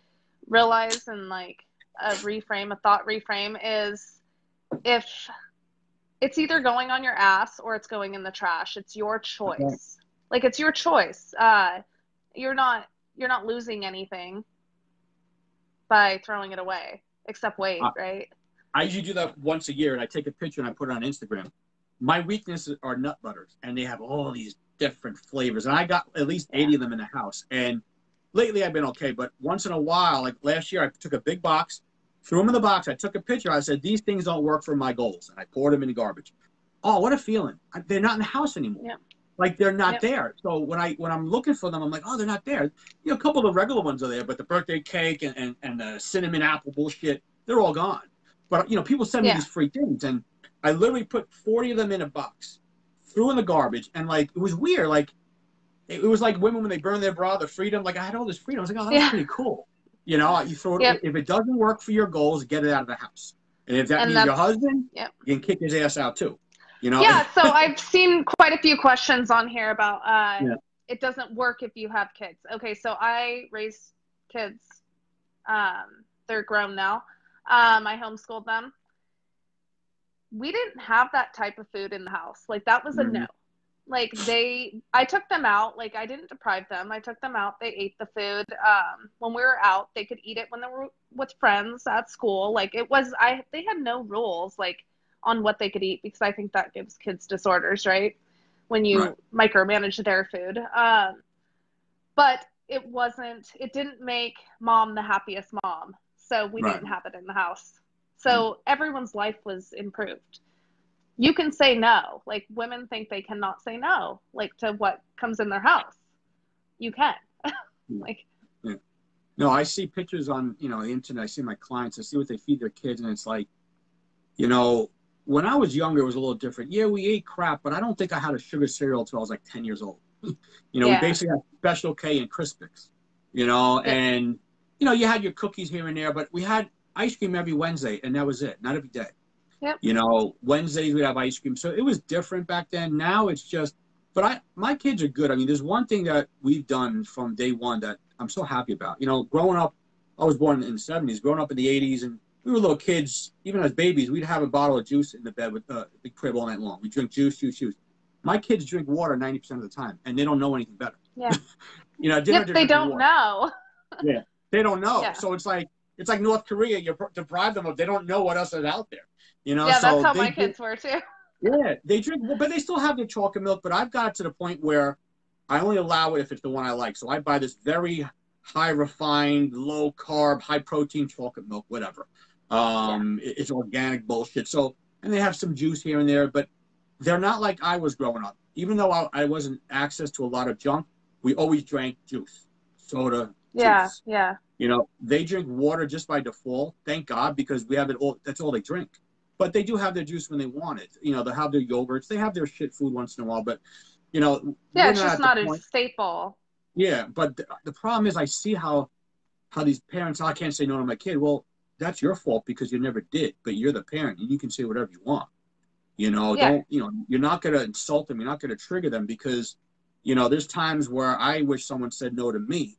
realize, and like a thought reframe is, if it's either going on your ass or it's going in the trash, it's your Okay. choice. Like, it's your choice. You're not losing anything by throwing it away, except weight, right? I usually do that once a year, and I take a picture and I put it on Instagram. My weaknesses are nut butters, and they have all these different flavors, and I got at least 80 of them in the house. And lately I've been okay, but once in a while, like last year, I took a big box, threw them in the box. I took a picture. I said, these things don't work for my goals, and I poured them in the garbage. Oh, what a feeling. They're not in the house anymore. Yep. Like, they're not there. So when I'm looking for them, I'm like, oh, they're not there. You know, a couple of the regular ones are there, but the birthday cake and the cinnamon apple bullshit, they're all gone. But, you know, people send me these free things, and I literally put 40 of them in a box, threw in the garbage, and, like, it was weird. Like, it was like women when they burn their bra, the freedom. Like, I had all this freedom. I was like, oh, that's pretty cool. You know, you throw it. If it doesn't work for your goals, get it out of the house. And if that means your husband, you can kick his ass out too. You know? Yeah, so I've seen quite a few questions on here about it doesn't work if you have kids. Okay, so I raise kids. They're grown now. I homeschooled them. We didn't have that type of food in the house. Like, that was a no. Like, I took them out. Like, I didn't deprive them. I took them out. They ate the food. When we were out, they could eat it when they were with friends at school. Like, they had no rules, like, on what they could eat, because I think that gives kids disorders, right? When you micromanage their food. But it didn't make mom the happiest mom. So we didn't have it in the house. So everyone's life was improved. You can say no. Like, women think they cannot say no, like, to what comes in their house. You can. Like, no, I see pictures on, you know, the internet. I see my clients. I see what they feed their kids, and it's like, you know, when I was younger, it was a little different. Yeah, we ate crap, but I don't think I had a sugar cereal until I was like 10 years old. You know, we basically had Special K and Crispix, you know, and, you know, you had your cookies here and there, but we had ice cream every Wednesday, and that was it. Not every day. You know, Wednesdays we'd have ice cream. So it was different back then. Now it's just, but my kids are good. I mean, there's one thing that we've done from day one that I'm so happy about. You know, growing up, I was born in the 70s, growing up in the 80s, and we were little kids, even as babies, we'd have a bottle of juice in the bed with a big crib all night long. We drink juice. My kids drink water 90% of the time, and they don't know anything better. Yeah. You know, they don't know. They don't know. Yeah. So it's like North Korea. You deprive them of. They don't know what else is out there. You know. Yeah, so that's how my kids were too. Yeah, they drink, but they still have their chocolate milk. But I've got it to the point where I only allow it if it's the one I like. So I buy this very high refined, low carb, high protein chocolate milk, whatever. It's organic bullshit. So, and they have some juice here and there, but they're not like I was growing up. Even though I wasn't access to a lot of junk, we always drank juice, soda, juice. Yeah. You know, they drink water just by default. Thank God, because we have it all. That's all they drink. But they do have their juice when they want it. You know, they have their yogurts. They have their shit food once in a while. But, you know, it's just not a staple. Yeah, but the problem is I see how these parents, I can't say no to my kid. Well, that's your fault because you never did. But you're the parent, and you can say whatever you want. You know, you're not going to insult them. You're not going to trigger them because, you know, there's times where I wish someone said no to me,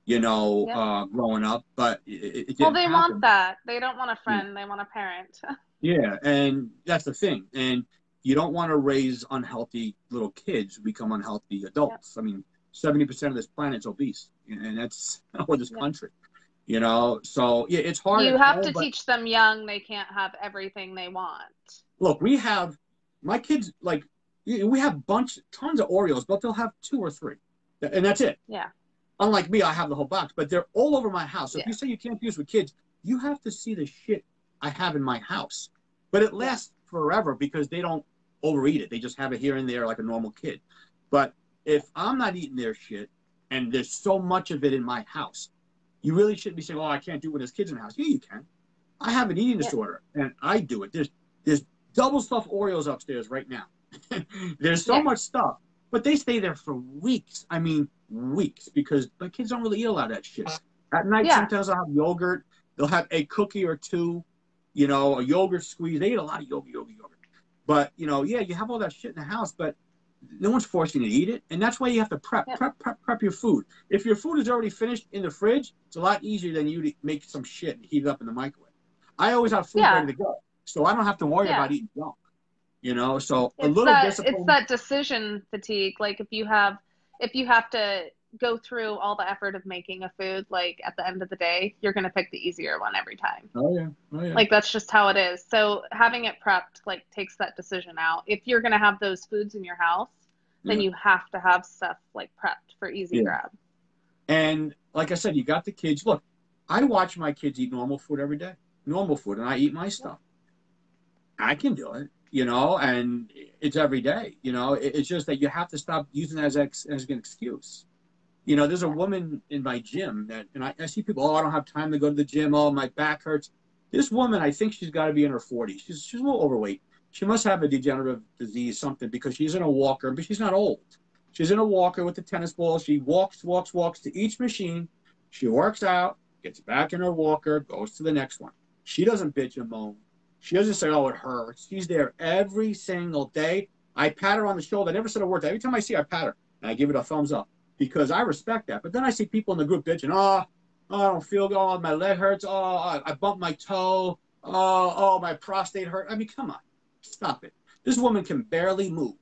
you know, growing up, but it didn't they happen. Want that. They don't want a friend. They want a parent. Yeah, and that's the thing. And you don't want to raise unhealthy little kids who become unhealthy adults. I mean, 70% of this planet's obese, and that's or this country. You know, so yeah, it's hard. You have to teach them young. They can't have everything they want. Look, my kids, like, we have tons of Oreos, but they'll have 2 or 3, and that's it. Yeah. Unlike me, I have the whole box, but they're all over my house. So if you say you can't use with kids, you have to see the shit I have in my house. But it lasts forever because they don't overeat it. They just have it here and there like a normal kid. But if I'm not eating their shit and there's so much of it in my house, you really shouldn't be saying, oh, I can't do it when there's kids in the house. Yeah, you can. I have an eating disorder, and I do it. There's double stuffed Oreos upstairs right now. There's so much stuff, but they stay there for weeks. I mean, weeks, because my kids don't really eat a lot of that shit. At night, sometimes I'll have yogurt. They'll have a cookie or two, you know, a yogurt squeeze. They eat a lot of yogurt. But, you know, you have all that shit in the house, but no one's forcing you to eat it. And that's why you have to prep your food. If your food is already finished in the fridge, it's a lot easier than you to make some shit and heat it up in the microwave. I always have food ready to go, so I don't have to worry about eating junk. You know, so a little discipline. It's that decision fatigue. Like if you have to go through all the effort of making a food, like at the end of the day, you're going to pick the easier one every time. Oh yeah. Oh yeah. Like that's just how it is. So having it prepped like takes that decision out. If you're going to have those foods in your house, then you have to have stuff like prepped for easy grab. And like I said, you got the kids. Look, I watch my kids eat normal food every day, normal food, and I eat my stuff. I can do it, you know, and it's every day, you know. It's just that you have to stop using it as an excuse. You know, there's a woman in my gym that, and I see people, oh, I don't have time to go to the gym. Oh, my back hurts. This woman, I think she's got to be in her 40s. She's a little overweight. She must have a degenerative disease, something, because she's in a walker, but she's not old. She's in a walker with the tennis ball. She walks to each machine. She works out, gets back in her walker, goes to the next one. She doesn't bitch and moan. She doesn't say, oh, it hurts. She's there every single day. I pat her on the shoulder. I never said a word. Every time I see her, I pat her, and I give it a thumbs up because I respect that. But then I see people in the group bitching, oh, I don't feel good. Oh, my leg hurts. Oh, I bumped my toe. Oh, my prostate hurt. I mean, come on. Stop it. This woman can barely move.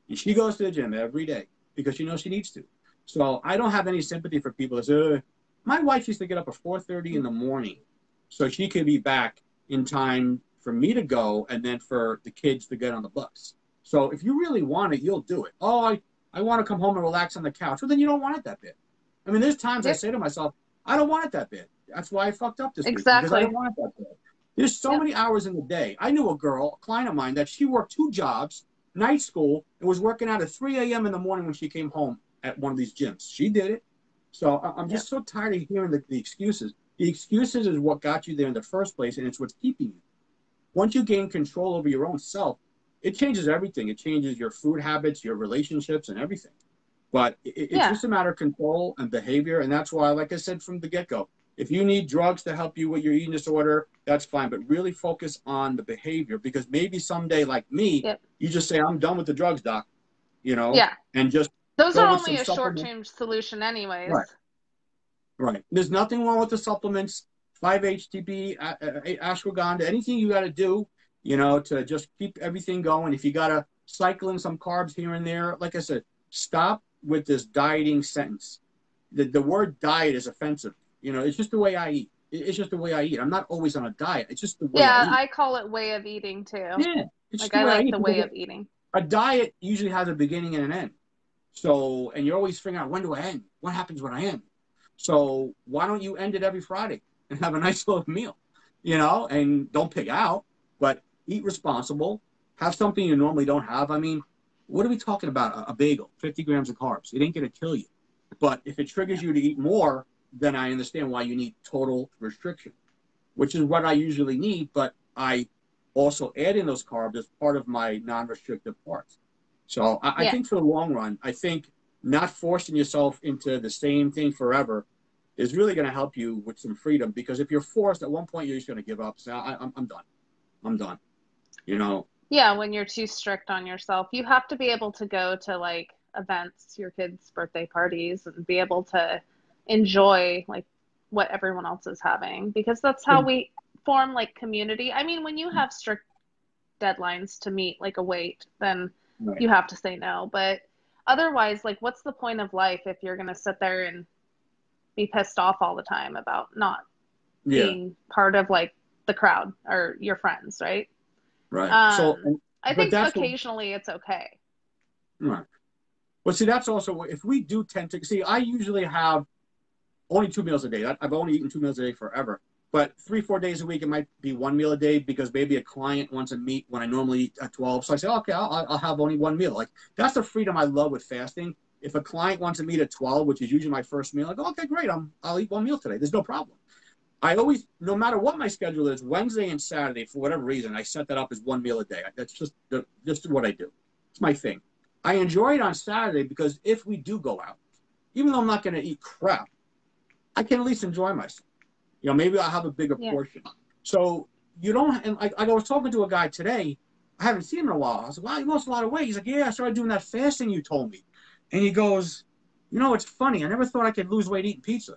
And she goes to the gym every day because she knows she needs to. So I don't have any sympathy for people that say, my wife used to get up at 4:30 in the morning so she could be back in time for me to go and then for the kids to get on the bus. So if you really want it, you'll do it. Oh, I want to come home and relax on the couch. Well, then you don't want it that bad. I mean, there's times I say to myself, I don't want it that bad. That's why I fucked up this week. Because I don't want it that bad. There's so many hours in the day. I knew a girl, a client of mine, that she worked 2 jobs, night school, and was working out at 3 a.m. in the morning when she came home at one of these gyms. She did it. So I'm just so tired of hearing the excuses. The excuses is what got you there in the first place, and it's what's keeping you. Once you gain control over your own self, it changes everything. It changes your food habits, your relationships, and everything. But it's just a matter of control and behavior, and that's why, like I said from the get-go, if you need drugs to help you with your eating disorder, that's fine. But really focus on the behavior, because maybe someday, like me, you just say, I'm done with the drugs, doc, you know, and just those are only a short-term solution anyways. Right. There's nothing wrong with the supplements, 5-HTP, ashwagandha, anything you got to do, you know, to just keep everything going. If you got to cycle in some carbs here and there, like I said, stop with this dieting sentence. The word diet is offensive. You know, it's just the way I eat. It's just the way I eat. I'm not always on a diet. It's just the way I eat. I call it way of eating too. Yeah. Like I like the way of eating. A diet usually has a beginning and an end. So, and you're always figuring out, when do I end? What happens when I end? So why don't you end it every Friday and have a nice little meal, you know, and don't pig out, but eat responsible, have something you normally don't have. I mean, what are we talking about? A bagel, 50 grams of carbs. It ain't going to kill you. But if it triggers you to eat more, then I understand why you need total restriction, which is what I usually need. But I also add in those carbs as part of my non-restrictive parts. So I think for the long run, I think not forcing yourself into the same thing forever is really going to help you with some freedom. Because if you're forced, at one point, you're just going to give up. So I'm done. I'm done. You know? Yeah, when you're too strict on yourself, you have to be able to go to like events, your kids' birthday parties, and be able to enjoy like what everyone else is having, because that's how we form like community. I mean, when you have strict deadlines to meet, like a weight, then you have to say no. But otherwise, like, what's the point of life if you're going to sit there and be pissed off all the time about not being part of like the crowd or your friends, right? Right. So I think occasionally it's okay. Right. Well, see, that's also, if we do tend to, see, I usually have only 2 meals a day. I've only eaten 2 meals a day forever. But 3-4 days a week, it might be 1 meal a day, because maybe a client wants to meet when I normally eat at 12. So I say, okay, I'll have only 1 meal. Like, that's the freedom I love with fasting. If a client wants to meet at 12, which is usually my first meal, I go, okay, great, I'll eat 1 meal today. There's no problem. I always, no matter what my schedule is, Wednesday and Saturday, for whatever reason, I set that up as 1 meal a day. That's just what I do. It's my thing. I enjoy it on Saturday because if we do go out, even though I'm not going to eat crap, I can at least enjoy myself. You know, maybe I'll have a bigger portion. So you don't, and I was talking to a guy today. I haven't seen him in a while. I was like, wow, you lost a lot of weight. He's like, yeah, I started doing that fasting you told me. And he goes, you know, it's funny. I never thought I could lose weight eating pizza.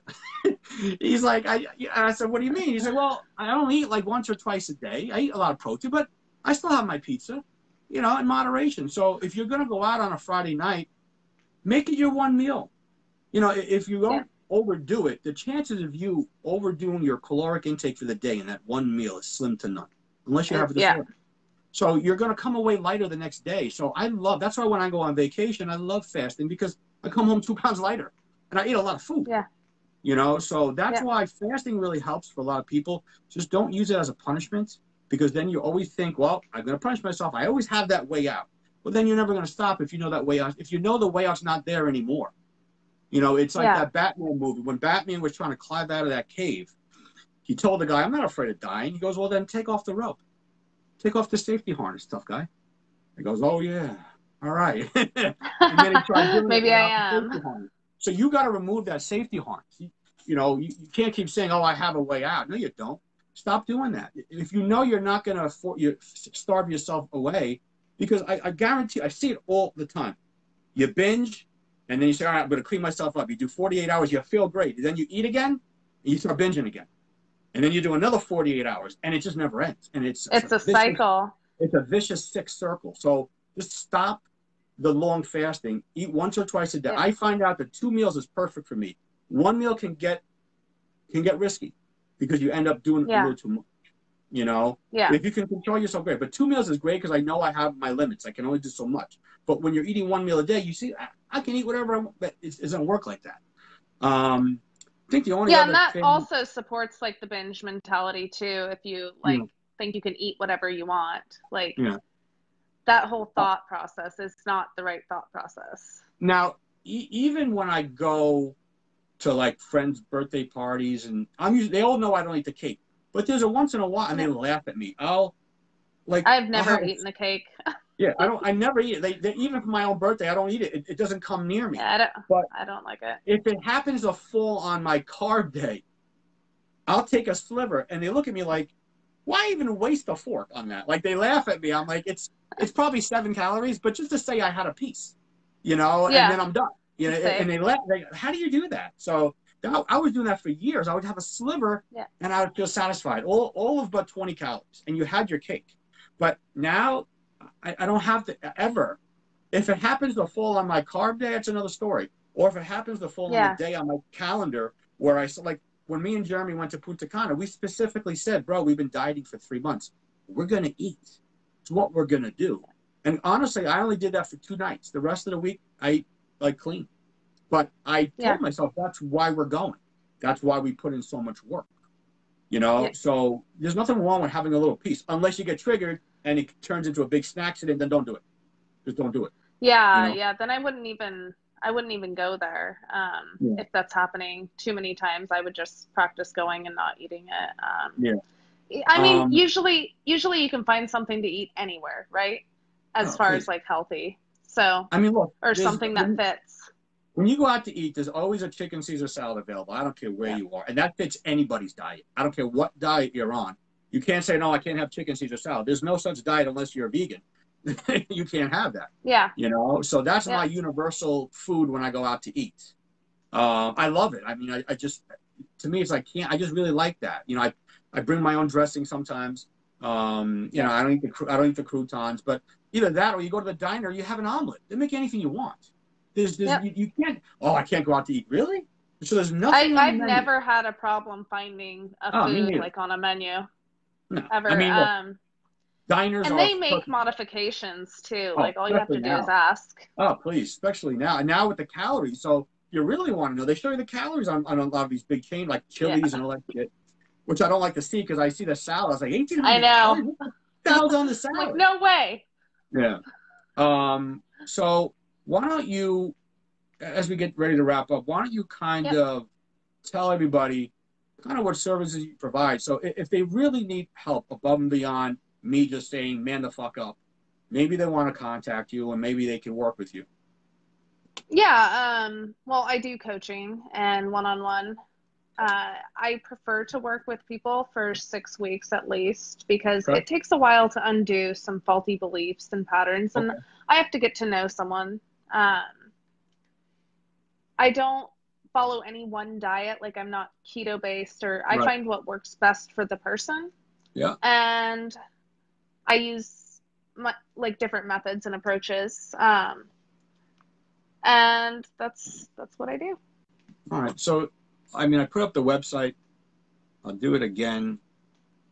He's like, I said, what do you mean? He's like, well, I only eat like once or twice a day. I eat a lot of protein, but I still have my pizza, you know, in moderation. So if you're going to go out on a Friday night, make it your 1 meal. if you don't overdo it, the chances of you overdoing your caloric intake for the day in that one meal is slim to none, unless you have a disorder. So you're going to come away lighter the next day. So that's why when I go on vacation, I love fasting, because I come home 2 pounds lighter and I eat a lot of food. So that's why fasting really helps for a lot of people. Just don't use it as a punishment, because then you always think, well, I'm going to punish myself. I always have that way out. Well, then you're never going to stop if you know that way out. If you know the way out's not there anymore. It's like that Batman movie. When Batman was trying to climb out of that cave, he told the guy, I'm not afraid of dying. He goes, well, then take off the rope. Take off the safety harness, tough guy. He goes, oh, yeah. All right. And then he tried doing Maybe it I am. Safety harness. So you got to remove that safety harness. You can't keep saying, oh, I have a way out. No, you don't. Stop doing that. If you know you're not going to starve yourself away, because I guarantee, I see it all the time. You binge, and then you say, all right, I'm going to clean myself up. You do 48 hours, you feel great. Then you eat again, and you start binging again. And then you do another 48 hours, and it just never ends. And it's a cycle. It's a vicious, sick circle. So just stop the long fasting. Eat once or twice a day. I find out that 2 meals is perfect for me. 1 meal can get risky, because you end up doing a little too much. If you can control yourself, great. But 2 meals is great, because I know I have my limits. I can only do so much. But when you're eating 1 meal a day, you see, I can eat whatever I want, but it doesn't work like that. I think the only other and that thing, also supports like the binge mentality too. If you think you can eat whatever you want, that whole thought process is not the right thought process. Now, even when I go to like friends' birthday parties, and they all know I don't eat the cake, but there's a once in a while, and they laugh at me. I've never eaten the cake. I never eat it. Even for my own birthday, I don't eat it. It doesn't come near me. I don't like it. If it happens to fall on my carb day, I'll take a sliver, and they look at me like, why even waste a fork on that? Like, they laugh at me. I'm like, it's probably 7 calories, but just to say I had a piece, and then I'm done. And they laugh. How do you do that? So I was doing that for years. I would have a sliver, and I would feel satisfied. All of but 20 calories, and you had your cake. But now I don't have to ever. If it happens to fall on my carb day, it's another story. Or if it happens to fall on the day on my calendar where when me and Jeremy went to Punta Cana, we specifically said, bro, we've been dieting for 3 months. We're going to eat. It's what we're going to do. And honestly, I only did that for 2 nights. The rest of the week, I ate clean. But I told myself that's why we're going. That's why we put in so much work. So there's nothing wrong with having a little piece, unless you get triggered and it turns into a big snack accident. Then don't do it. Just don't do it. Then I wouldn't even go there. If that's happening too many times, I would just practice going and not eating it. I mean, usually you can find something to eat anywhere, right? As far as like healthy. So I mean, look, or something that fits. When you go out to eat, there's always a chicken Caesar salad available. I don't care where you are. And that fits anybody's diet. I don't care what diet you're on. You can't say, no, I can't have chicken Caesar salad. There's no such diet unless you're a vegan. You can't have that. So that's my universal food when I go out to eat. I love it. I mean, I just, to me, it's like, I just really like that. I bring my own dressing sometimes. I don't eat the croutons, but either that or you go to the diner, you have an omelet. They make anything you want. You can't. Oh, I can't go out to eat. Really? So there's nothing. I've never had a problem finding a food like on a menu. No, ever. I mean, look, diners and they make modifications too. Like all you have to do is ask. Oh, please, especially now. And now with the calories, so you really want to know. They show you the calories on a lot of these big chains like Chili's and all that shit, which I don't like to see because I see the salad. I was like, 1,800 I know. calories? What the hell's on the salad? Like, no way. Yeah. So why don't you, as we get ready to wrap up, why don't you kind of tell everybody kind of what services you provide? So if they really need help above and beyond me just saying, man the fuck up, maybe they want to contact you and maybe they can work with you. Yeah. Well, I do coaching and one-on-one. I prefer to work with people for 6 weeks at least because it takes a while to undo some faulty beliefs and patterns. And I have to get to know someone. I don't follow any one diet. Like I'm not keto based or I find what works best for the person. Yeah. And I use like different methods and approaches. And that's what I do. All right. So, I mean, I put up the website. I'll do it again.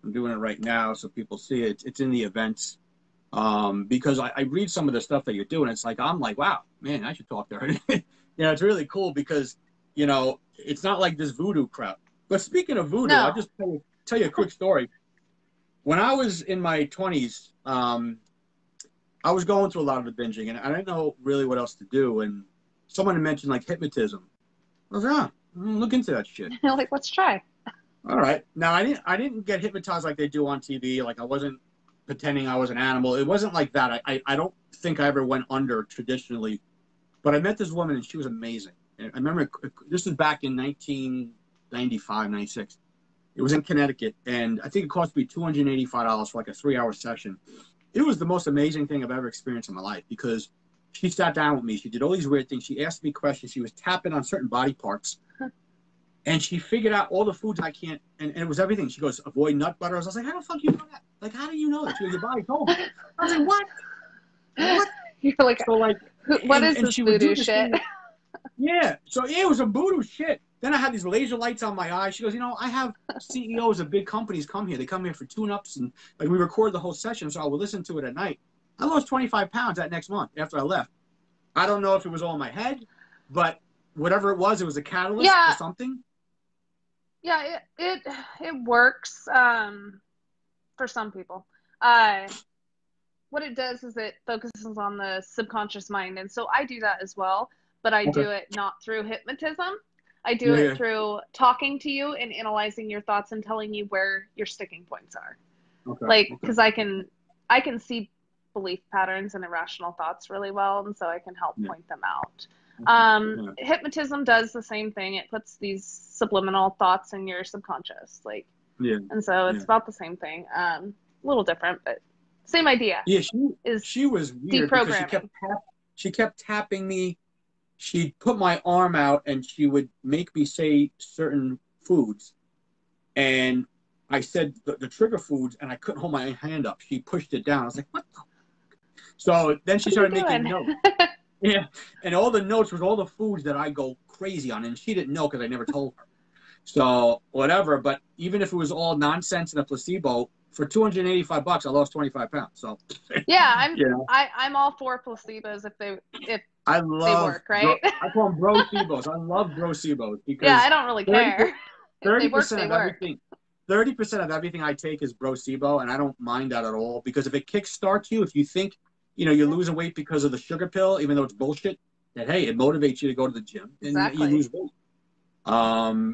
I'm doing it right now so people see it. It's in the events. Because I read some of the stuff that you're doing. It's like, I'm like, wow, man, I should talk to her. It's really cool because, it's not like this voodoo crap. But speaking of voodoo, I'll No. just tell you a quick story. When I was in my 20s, I was going through a lot of the binging, and I didn't know really what else to do. And someone had mentioned like hypnotism. I was like, look into that shit. Like, let's try. All right. Now I didn't get hypnotized like they do on TV. Like I wasn't pretending I was an animal. It wasn't like that. I don't think I ever went under traditionally, but I met this woman and she was amazing. And I remember this was back in 1995, 96. It was in Connecticut, and I think it cost me $285 for like a 3-hour session. It was the most amazing thing I've ever experienced in my life because she sat down with me. She did all these weird things. She asked me questions. She was tapping on certain body parts. And she figured out all the foods I can't, and it was everything. She goes, avoid nut butter. I was like, how the fuck you know that? Like, how do you know that? She goes, your body told me. I was like, what? What? You're like, So like, what is this voodoo shit? Yeah. So it was a voodoo shit. Then I had these laser lights on my eyes. She goes, I have CEOs of big companies come here. They come here for tune-ups, and like we record the whole session, so I would listen to it at night. I lost 25 pounds that next month after I left. I don't know if it was all in my head, but whatever it was a catalyst or something. Yeah, it works for some people. What it does is it focuses on the subconscious mind, and so I do that as well, but I do it not through hypnotism. I do it through talking to you and analyzing your thoughts and telling you where your sticking points are. Because I can see belief patterns and irrational thoughts really well, and so I can help point them out. Hypnotism does the same thing. It puts these subliminal thoughts in your subconscious, and so it's about the same thing. A little different, but same idea. Yeah, she was weird because she kept tapping me. She'd put my arm out and she would make me say certain foods, and I said the trigger foods, and I couldn't hold my hand up. She pushed it down. I was like, what the? So then she started making notes. Yeah, and all the notes was all the foods that I go crazy on, and she didn't know because I never told her. So whatever, but even if it was all nonsense and a placebo, for $285, I lost 25 pounds. So yeah, I'm all for placebos if they work, right? I call them brocebos. I love brocebos because I don't really care. 30% of everything. 30% of everything I take is brocebo, and I don't mind that at all because if it kickstarts you, if you think you're losing weight because of the sugar pill, even though it's bullshit, that, hey, it motivates you to go to the gym and you lose weight.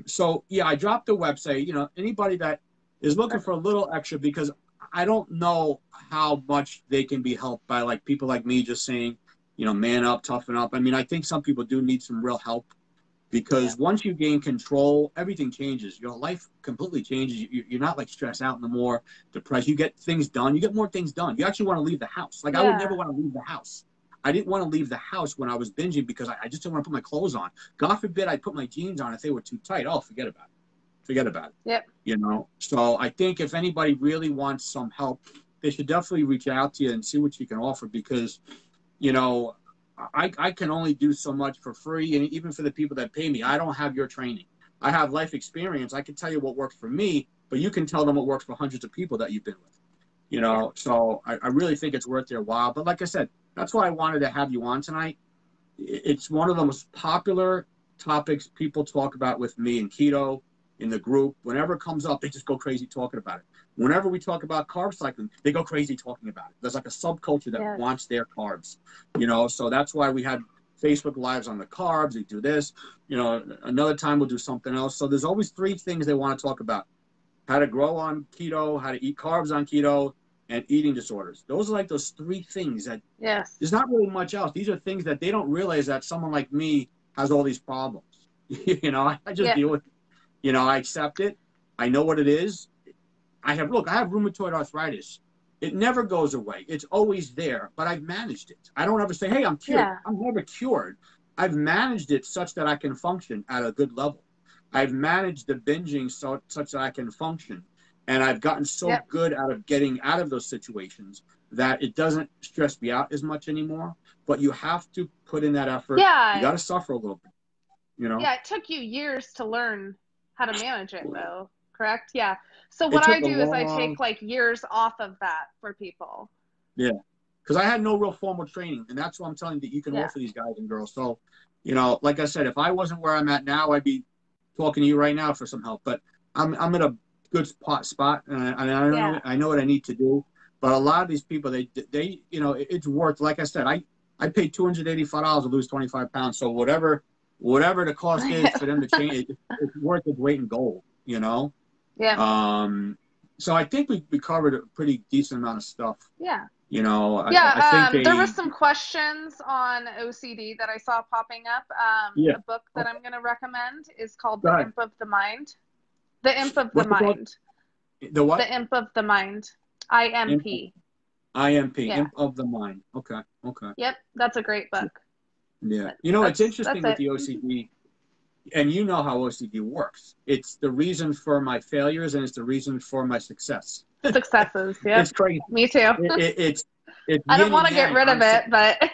So, yeah, I dropped the website. Anybody that is looking for a little extra because I don't know how much they can be helped by, like, people like me just saying, man up, toughen up. I mean, I think some people do need some real help because once you gain control, everything changes. Your life completely changes. You're not like stressed out no more, depressed. You get things done. You get more things done. You actually want to leave the house. Like I would never want to leave the house. I didn't want to leave the house when I was binging because I just didn't want to put my clothes on. God forbid I put my jeans on if they were too tight. Oh, forget about it. Forget about it. Yep. So I think if anybody really wants some help, they should definitely reach out to you and see what you can offer because, I can only do so much for free, and even for the people that pay me, I don't have your training. I have life experience. I can tell you what works for me, but you can tell them what works for hundreds of people that you've been with. So I really think it's worth their while. But like I said, that's why I wanted to have you on tonight. It's one of the most popular topics people talk about with me in keto, in the group. Whenever it comes up, they just go crazy talking about it. Whenever we talk about carb cycling, they go crazy talking about it. There's like a subculture that wants their carbs, so that's why we had Facebook Lives on the carbs. They do this, another time we'll do something else. So there's always 3 things they want to talk about: how to grow on keto, how to eat carbs on keto, and eating disorders. Those are like those 3 things that there's not really much else. These are things that they don't realize that someone like me has all these problems. I just deal with it. I accept it. I know what it is. I have rheumatoid arthritis. It never goes away. It's always there, but I've managed it. I don't ever say, hey, I'm cured. I'm never cured. I've managed it such that I can function at a good level. I've managed the binging such that I can function. And I've gotten so good out of getting out of those situations that it doesn't stress me out as much anymore. But you have to put in that effort. You got to suffer a little bit. you know? Yeah, it took you years to learn how to manage it, though, correct? Yeah. So It what took I a do is I long, take like years off of that for people. yeah. Because I had no real formal training, and that's what I'm telling you that you can Yeah. offer these guys and girls. So, you know, like I said, if I wasn't where I'm at now, I'd be talking to you right now for some help. But I'm at a good spot, and Yeah. I know what I need to do. But a lot of these people, they you know, it's worth. Like I said, I paid $285 to lose 25 pounds. So whatever the cost is for them to change, it's worth its weight in gold. You know. Yeah. So I think we covered a pretty decent amount of stuff. Yeah. You know, I think Yeah, there was some questions on OCD that I saw popping up. yeah. A book that I'm going to recommend is called Go The ahead. Imp of the Mind. The Imp of the What's it called? Mind. The what? The Imp of the Mind. Imp, IMP. IMP, Yeah. Imp of the Mind. Okay, okay. Yep, that's a great book. Yeah. But You know, it's that's interesting with it. the OCD, and you know how OCD works. It's the reason for my failures, and it's the reason for my success. Successes. Yep. It's crazy. Me too. It's I don't yin want and to get yang. rid of it, but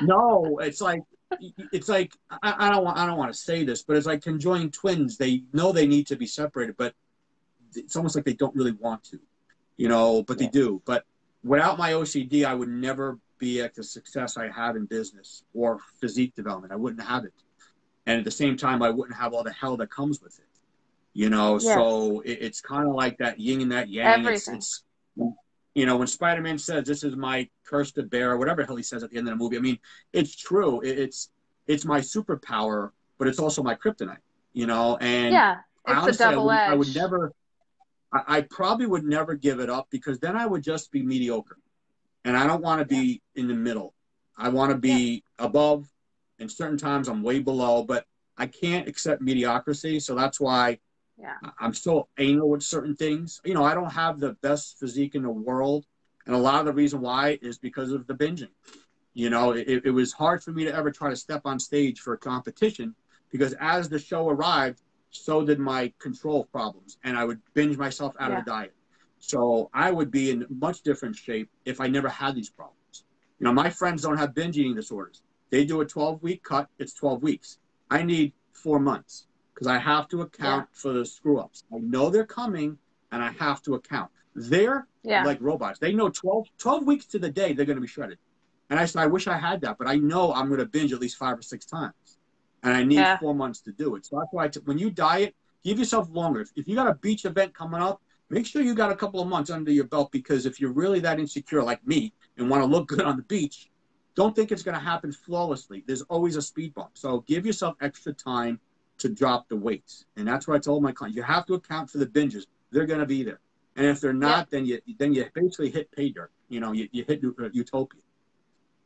No, it's like I don't want to say this, but it's like conjoined twins. They know they need to be separated, but it's almost like they don't really want to, you know, but they yeah. do. But without my OCD, I would never be at the success I have in business or physique development. I wouldn't have it. And at the same time, I wouldn't have all the hell that comes with it, you know? Yes. So it's kind of like that yin and that yang. Everything. It's, you know, when Spider-Man says, this is my curse to bear, or whatever the hell he says at the end of the movie, I mean, it's true. It's my superpower, but it's also my kryptonite, you know? And yeah, I it's a honestly, double edge. I would never, I probably would never give it up, because then I would just be mediocre. And I don't want to be in the middle. I want to be above, and certain times I'm way below, but I can't accept mediocrity. So that's why I'm so anal with certain things. You know, I don't have the best physique in the world. And a lot of the reason why is because of the binging. You know, it was hard for me to ever try to step on stage for a competition, because as the show arrived, so did my control problems, and I would binge myself out of the diet. So I would be in much different shape if I never had these problems. You know, my friends don't have binge eating disorders. They do a 12-week cut. It's 12 weeks. I need 4 months, because I have to account for the screw-ups. I know they're coming, and I have to account. They're like robots. They know 12 weeks to the day they're going to be shredded. And I said, I wish I had that, but I know I'm going to binge at least 5 or 6 times. And I need 4 months to do it. So that's why when you diet, give yourself longer. If you got a beach event coming up, make sure you got a couple of months under your belt, because if you're really that insecure like me and want to look good on the beach, don't think it's going to happen flawlessly. There's always a speed bump. So give yourself extra time to drop the weights. And that's what I told my clients. You have to account for the binges. They're going to be there. And if they're not, then you basically hit pay dirt. You know, you hit utopia.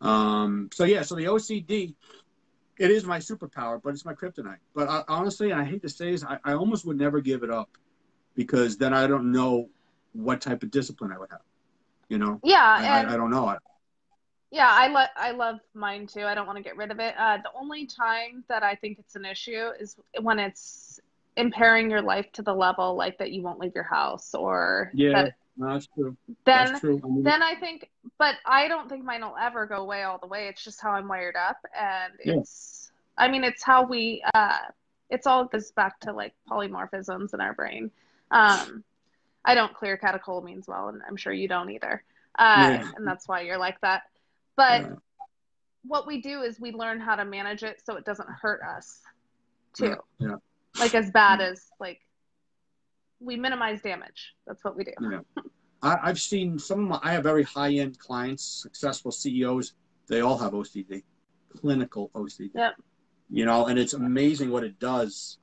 So the OCD, it is my superpower, but it's my kryptonite. But honestly, and I hate to say this, I almost would never give it up, because then I don't know what type of discipline I would have. You know? Yeah. I don't know. Yeah, I love mine too. I don't want to get rid of it. The only time that I think it's an issue is when it's impairing your life to the level like that you won't leave your house, or that's true. Then that's true. then I think, but I don't think mine will ever go away all the way. It's just how I'm wired up, and it's how we it's all goes back to like polymorphisms in our brain. I don't clear catecholamines well, and I'm sure you don't either. And that's why you're like that. But what we do is we learn how to manage it so it doesn't hurt us too. Yeah. Like as bad as like we minimize damage. That's what we do. Yeah. I've seen I have very high-end clients, successful CEOs. They all have OCD, clinical OCD. Yep. You know, and it's amazing what it does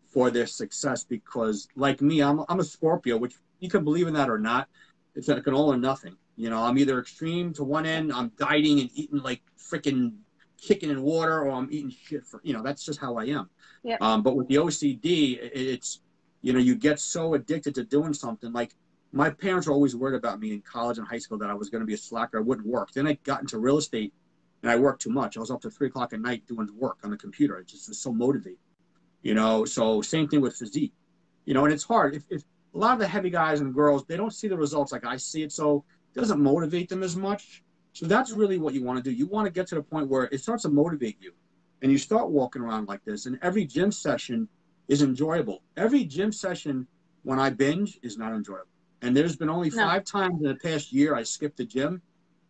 for their success, because like me, I'm a Scorpio, which you can believe in that or not. It's like an all or nothing. You know, I'm either extreme to one end, I'm dieting and eating like freaking chicken and water, or I'm eating shit that's just how I am. Yep. But with the OCD, it's, you know, you get so addicted to doing something. Like my parents were always worried about me in college and high school that I was going to be a slacker. I wouldn't work. Then I got into real estate and I worked too much. I was up to 3 o'clock at night doing work on the computer. I just was so motivated, you know? So same thing with physique, you know, and it's hard. If a lot of the heavy guys and girls, they don't see the results like I see it. So it doesn't motivate them as much. So that's really what you want to do. You want to get to the point where it starts to motivate you. and you start walking around like this, and every gym session is enjoyable. Every gym session when I binge is not enjoyable. And there's been only 5 times in the past year I skipped the gym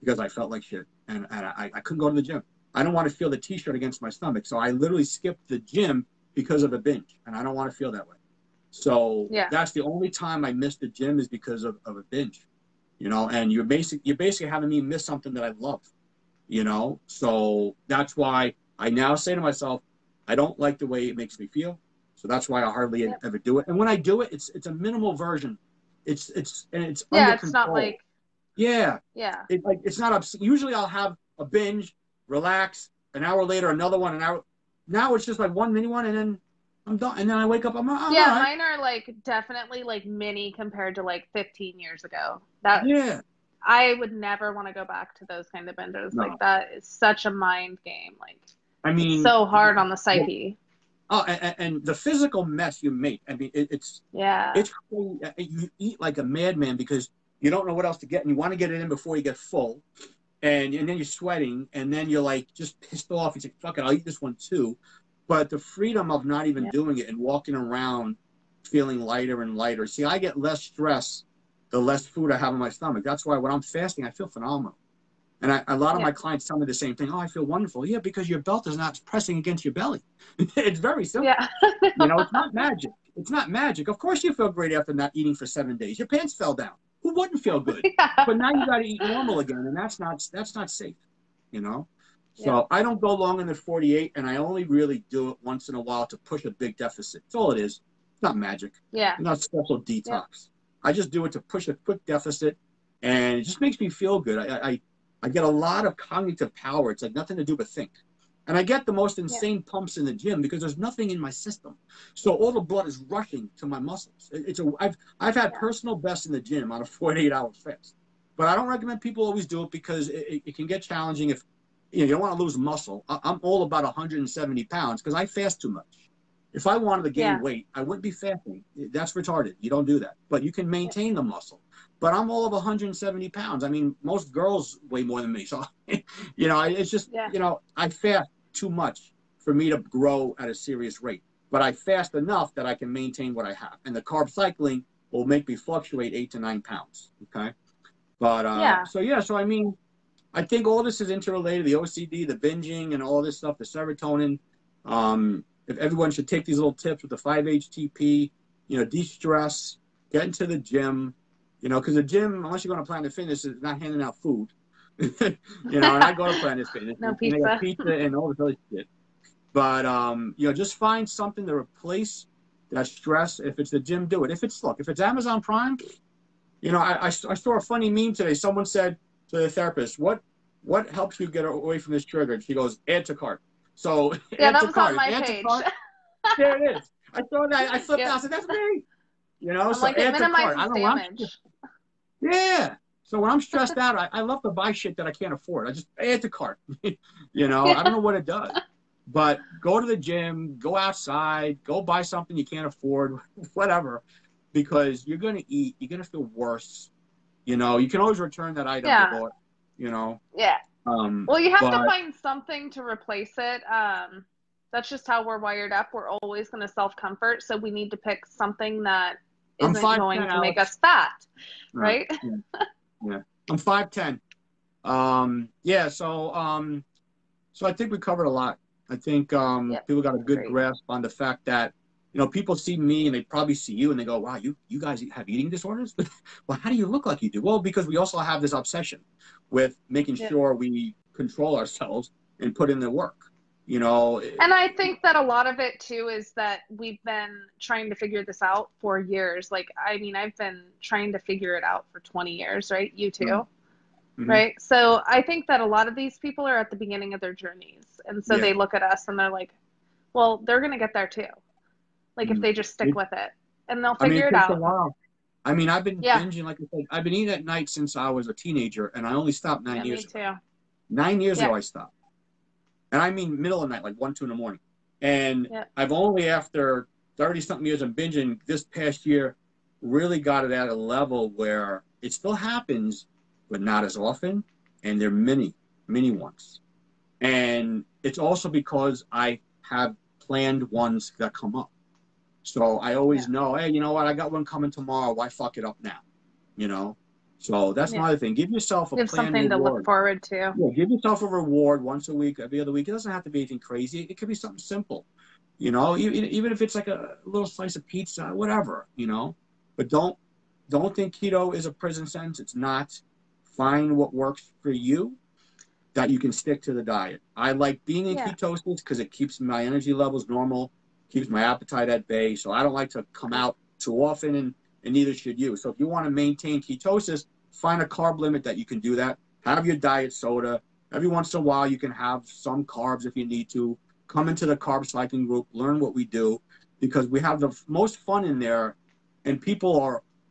because I felt like shit, and I couldn't go to the gym. I don't want to feel the T-shirt against my stomach, so I literally skipped the gym because of a binge, and I don't want to feel that way. So that's the only time I missed the gym is because of a binge, you know. And you're basically having me miss something that I love, you know. So that's why I now say to myself, I don't like the way it makes me feel, so that's why I hardly ever do it. And when I do it, it's a minimal version. It's under it's control. not like it's not usually I'll have a binge, relax, an hour later another one, an hour. Now it's just like one mini one, and then I'm done, and then I wake up, I'm all right. Mine are like definitely like mini compared to like 15 years ago. I would never want to go back to those kind of binges. Like that is such a mind game. Like, I mean, it's so hard on the psyche. And the physical mess you make. I mean, it's you eat like a madman because you don't know what else to get, and you want to get it in before you get full, and then you're sweating, and then you're like just pissed off. You say, "Fuck it, I'll eat this one too." But the freedom of not even doing it and walking around feeling lighter and lighter. See, I get less stress the less food I have in my stomach. That's why when I'm fasting, I feel phenomenal. And a lot of my clients tell me the same thing. Oh, I feel wonderful. Yeah, because your belt is not pressing against your belly. It's very simple. Yeah. You know, it's not magic. It's not magic. Of course you feel great after not eating for 7 days. Your pants fell down. Who wouldn't feel good? But now you got to eat normal again, and that's not safe, you know? So I don't go longer than 48, and I only really do it once in a while to push a big deficit. That's all it is. It's not magic. Yeah. It's not special detox. I just do it to push a quick deficit, and it just makes me feel good. I get a lot of cognitive power. It's like nothing to do but think. And I get the most insane pumps in the gym because there's nothing in my system. So all the blood is rushing to my muscles. I've had personal bests in the gym on a 48-hour fast. But I don't recommend people always do it because it can get challenging if you don't want to lose muscle. I'm all about 170 pounds because I fast too much. If I wanted to gain weight, I wouldn't be fasting. That's retarded. You don't do that. But you can maintain the muscle. But I'm all of 170 pounds. I mean, most girls weigh more than me. So, it's just, I fast too much for me to grow at a serious rate. But I fast enough that I can maintain what I have. And the carb cycling will make me fluctuate 8 to 9 pounds. Okay. But, so I mean, I think all this is interrelated, the OCD, the binging and all this stuff, the serotonin. If everyone should take these little tips with the 5-HTP, de-stress, get into the gym, because the gym, unless you're going to Planet Fitness, is not handing out food. And I go to Planet Fitness. No and pizza. They got pizza and all this other shit. But, just find something to replace that stress. If it's the gym, do it. If it's Amazon Prime, I saw a funny meme today. Someone said to the therapist, what helps you get away from this trigger? And she goes, add to cart. So that was on my page. There it is. I saw that. I flipped out. I said, that's me. I'm so like, it add to cart. minimizes damage. Yeah. So when I'm stressed out, I love to buy shit that I can't afford. I just add to cart. I don't know what it does. But go to the gym, go outside, go buy something you can't afford, whatever, because you're going to eat. You're going to feel worse. You can always return that item you bought, Yeah. Well, you have to find something to replace it. That's just how we're wired up. We're always going to self-comfort, so we need to pick something that isn't going to make us fat, right? Yeah. I'm 5'10". So I think we covered a lot. I think people got a good grasp on the fact that people see me and they probably see you and they go, wow, you guys have eating disorders? Well, how do you look like you do? Well, because we also have this obsession with making sure we control ourselves and put in the work, And I think that a lot of it too is that we've been trying to figure this out for years. Like, I mean, I've been trying to figure it out for 20 years, right? You too, right? So I think that a lot of these people are at the beginning of their journeys. And so they look at us and they're like, well, they're going to get there too. Like if they just stick with it and they'll figure it out. A while. I mean, I've been binging, like I said, I've been eating at night since I was a teenager, and I only stopped 9 years ago. Me too. 9 years ago I stopped. And I mean middle of the night, like 1, 2 in the morning. And I've only, after 30-something years of binging, this past year, really got it at a level where it still happens, but not as often. And they're mini ones. And it's also because I have planned ones that come up. So I always know, hey, you know what? I got one coming tomorrow. Why fuck it up now? You know? So that's another thing. Give yourself a Give planned something reward. to look forward to. Yeah, give yourself a reward once a week, every other week. It doesn't have to be anything crazy. It could be something simple. You know, even if it's like a little slice of pizza, whatever, you know. But don't think keto is a prison sentence. It's not. Find what works for you that you can stick to the diet. I like being in ketosis because it keeps my energy levels normal, keeps my appetite at bay. So I don't like to come out too often, and neither should you. So if you want to maintain ketosis, find a carb limit that you can do that. Have your diet soda. Every once in a while, you can have some carbs if you need to. Come into the carb cycling group, learn what we do, because we have the most fun in there, and people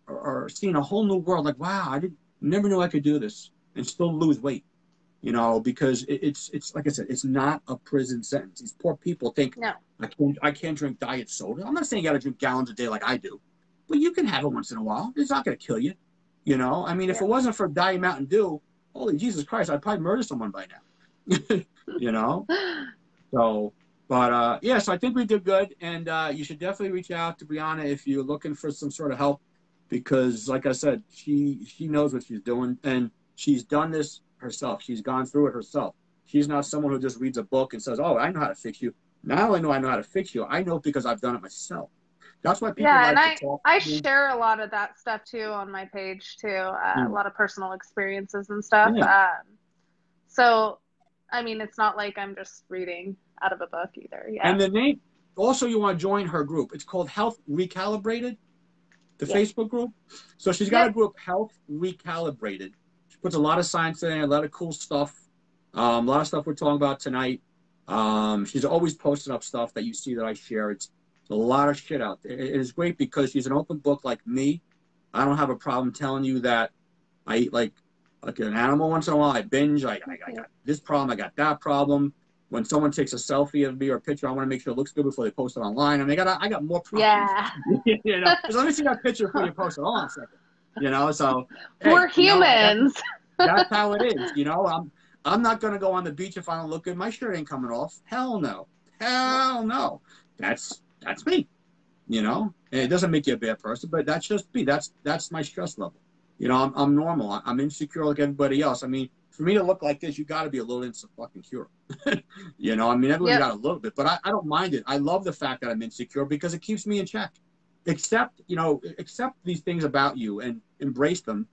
are seeing a whole new world. Like, wow, I never knew I could do this and still lose weight. You know, because it's like I said, it's not a prison sentence. These poor people think, no, I can't drink diet soda. I'm not saying you got to drink gallons a day like I do, but you can have it once in a while. It's not going to kill you. You know, I mean, if it wasn't for Diet Mountain Dew, holy Jesus Christ, I'd probably murder someone by now. You know, so. But yeah, so I think we did good, and you should definitely reach out to Briana if you're looking for some sort of help, because, like I said, she knows what she's doing, and she's done this herself. She's gone through it herself. She's not someone who just reads a book and says, "Oh, I know how to fix you." Not only know I know how to fix you, I know it because I've done it myself. That's why people like to talk. I share a lot of that stuff too on my page too. A lot of personal experiences and stuff. Yeah. So, I mean, it's not like I'm just reading out of a book either. Yeah. And the name, also, you want to join her group. It's called Health Recalibrated, the Facebook group. So she's got a group, Health Recalibrated. She puts a lot of science in there, a lot of cool stuff, a lot of stuff we're talking about tonight. She's always posting up stuff that you see that I share. It's a lot of shit out there. It is great because she's an open book like me. I don't have a problem telling you that I eat like an animal once in a while. I binge. I got this problem. I got that problem. When someone takes a selfie of me or a picture, I want to make sure it looks good before they post it online. I mean, I got more problems. Yeah. You know, so let me see that picture before you post it. Hold on a second. You know, so we're humans. That's how it is. You know, I'm not gonna go on the beach if I don't look good. My shirt ain't coming off. Hell no. Hell no. That's me. You know, and it doesn't make you a bad person, but that's just me. That's my stress level. You know, I'm normal. I'm insecure like everybody else. I mean, for me to look like this, you got to be a little insecure. You know, I mean, everybody got a little bit, but I don't mind it. I love the fact that I'm insecure because it keeps me in check. Accept these things about you and embrace them.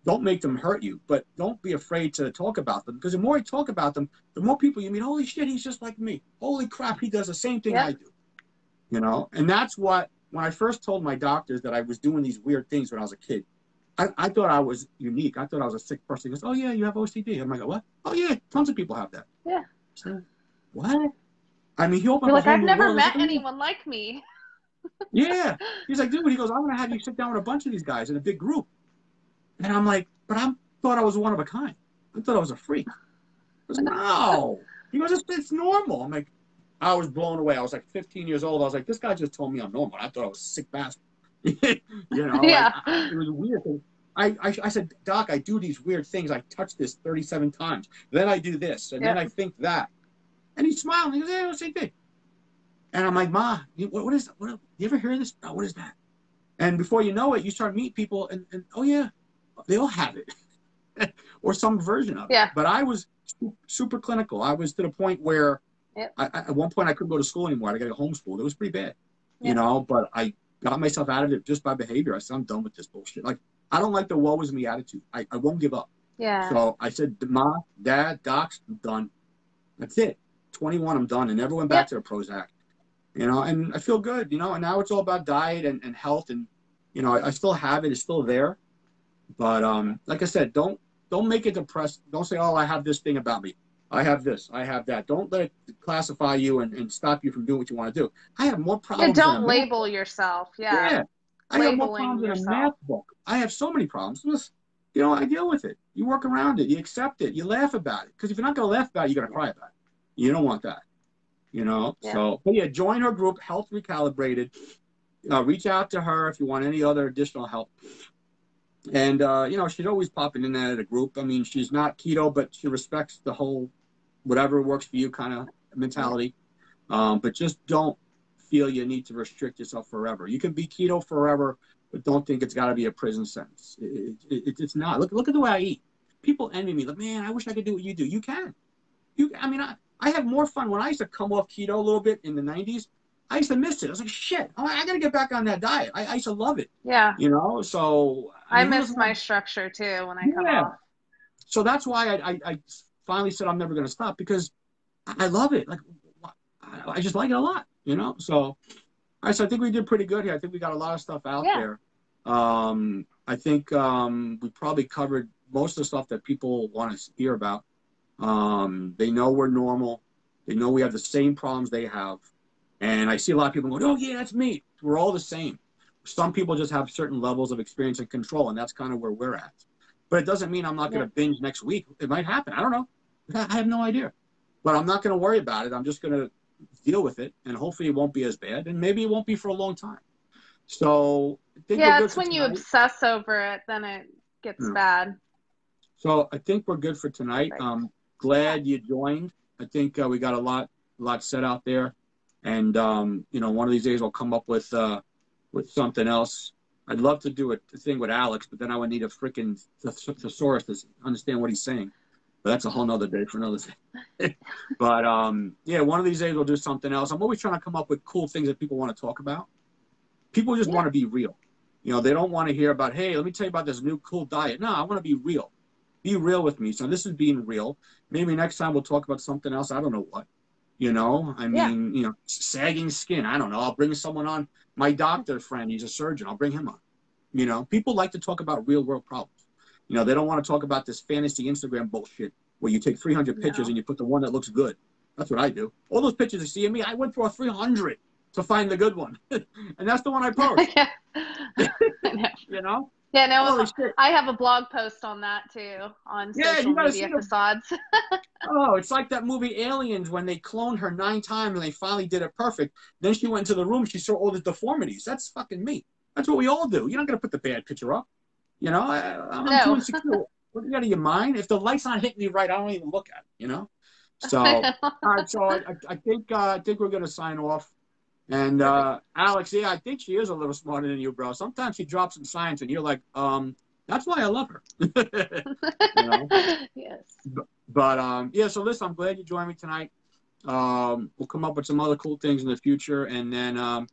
Don't make them hurt you, but don't be afraid to talk about them, because the more you talk about them, the more people you meet. Holy shit, he's just like me. Holy crap, he does the same thing I do. You know, and that's what, when I first told my doctors that I was doing these weird things when I was a kid, I thought I was unique. I thought I was a sick person. He goes, "Oh yeah, you have OCD." I'm like, "What?" "Oh yeah, tons of people have that." Yeah. So, what? I mean, he opened You're up like, I've never met anyone like me. Yeah. He's like, "Dude," he goes, "I'm going to have you sit down with a bunch of these guys in a big group." And I'm like, "But I thought I was one of a kind. I thought I was a freak." He goes, "No." He goes, it's normal." I'm like, I was blown away. I was like 15 years old. I was like, this guy just told me I'm normal. I thought I was a sick bastard. You know, it was weird. I said, "Doc, I do these weird things. I touch this 37 times. Then I do this. And then I think that." And he smiled. And he goes, "Yeah, same thing." And I'm like, "Ma, what is that? You ever hear this? Oh, what is that?" And before you know it, you start meeting people and oh, yeah, they all have it. Or some version of it. But I was super clinical. I was to the point where at one point I couldn't go to school anymore. I got to homeschool. It was pretty bad, you know, but I got myself out of it just by behavior. I said, I'm done with this bullshit. Like, I don't like the woe is me attitude. I won't give up. Yeah. So I said, "Ma, Dad, Docs, I'm done. That's it. 21, I'm done." And never went back to the Prozac. You know, and I feel good, you know, and now it's all about diet and health. And, you know, I still have it. It's still there. But like I said, don't make it depressed. Don't say, "Oh, I have this thing about me. I have this. I have that." Don't let it classify you and stop you from doing what you want to do. I have more problems. Yeah, don't label yourself. Yeah. I have more problems than a math book. I have so many problems. Just, you know, I deal with it. You work around it. You accept it. You laugh about it. Because if you're not going to laugh about it, you're going to cry about it. You don't want that. You know? Yeah. So, but yeah, join her group, Health Recalibrated. Reach out to her if you want any other additional help. And, you know, she's always popping in and out of the group. I mean, she's not keto, but she respects the whole whatever works for you kind of mentality. But just don't feel you need to restrict yourself forever. You can be keto forever, but don't think it's got to be a prison sentence. It's not. Look at the way I eat. People envy me. Like, man, I wish I could do what you do. You can. I have more fun. When I used to come off keto a little bit in the 90s, I used to miss it. I was like, shit, I got to get back on that diet. I used to love it. Yeah. You know, so. I miss my structure too when I come off. So that's why I finally said I'm never going to stop, because I love it. Like, I just like it a lot, you know? So I think we did pretty good here. I think we got a lot of stuff out there. I think we probably covered most of the stuff that people want to hear about. They know we're normal. They know we have the same problems they have. And I see a lot of people going, oh, yeah, that's me. We're all the same. Some people just have certain levels of experience and control, and that's kind of where we're at. But it doesn't mean I'm not going to binge next week. It might happen. I don't know. I have no idea. But I'm not going to worry about it. I'm just going to deal with it, and hopefully it won't be as bad, and maybe it won't be for a long time. So I think it's when you obsess over it, then it gets bad. So I think we're good for tonight. Right. Glad you joined. I think we got a lot set out there, and you know, one of these days we'll come up with something else. I'd love to do a thing with Alex, but then I would need a freaking thesaurus to understand what he's saying. But that's a whole nother day for another thing. But yeah, one of these days we'll do something else. I'm always trying to come up with cool things that people want to talk about. People just want to be real. You know, they don't want to hear about, hey, let me tell you about this new cool diet. No, I want to be real. Be real with me. So this is being real. Maybe next time we'll talk about something else. I don't know what. You know, I mean, you know, sagging skin. I don't know. I'll bring someone on. My doctor friend, he's a surgeon. I'll bring him on. You know, people like to talk about real world problems. You know, they don't want to talk about this fantasy Instagram bullshit where you take 300 pictures and you put the one that looks good. That's what I do. All those pictures you see of me, I went through 300 to find the good one. And that's the one I post. I know. You know? Yeah, no, I have a blog post on that too, on social media facades. Oh, it's like that movie Aliens when they cloned her 9 times and they finally did it perfect. Then she went into the room, she saw all the deformities. That's fucking me. That's what we all do. You're not going to put the bad picture up. You know, I'm too insecure. What you got in your mind? If the light's not hitting me right, I don't even look at it, you know? So, all right, so I think we're going to sign off. And Alex, yeah, I think she is a little smarter than you, bro. Sometimes she drops some science and you're like, that's why I love her. You know? Yes. But yeah, so listen, I'm glad you joined me tonight. We'll come up with some other cool things in the future. And then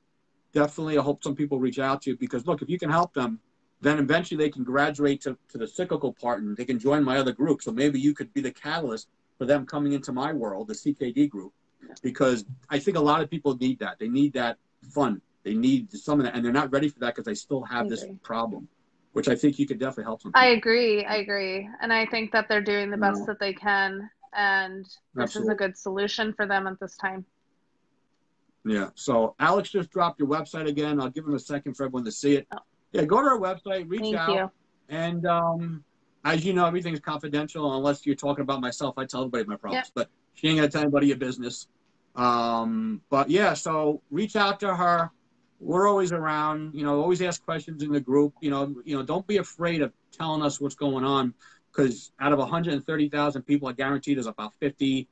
definitely I hope some people reach out to you, because, look, if you can help them, then eventually they can graduate to the cyclical part and they can join my other group. So maybe you could be the catalyst for them coming into my world, the CKD group, because I think a lot of people need that. They need that fun. They need some of that, and they're not ready for that because they still have this problem, which I think you could definitely help them. I agree. And I think that they're doing the best that they can, and this is a good solution for them at this time. Yeah. So Alex just dropped your website again. I'll give him a second for everyone to see it. Yeah, go to our website, reach out. Thank you. And as you know, everything's confidential unless you're talking about myself. I tell everybody my problems, but she ain't gonna tell anybody your business. But yeah, so reach out to her. We're always around. You know, always ask questions in the group. You know, don't be afraid of telling us what's going on, because out of 130,000 people, I guarantee there's about 50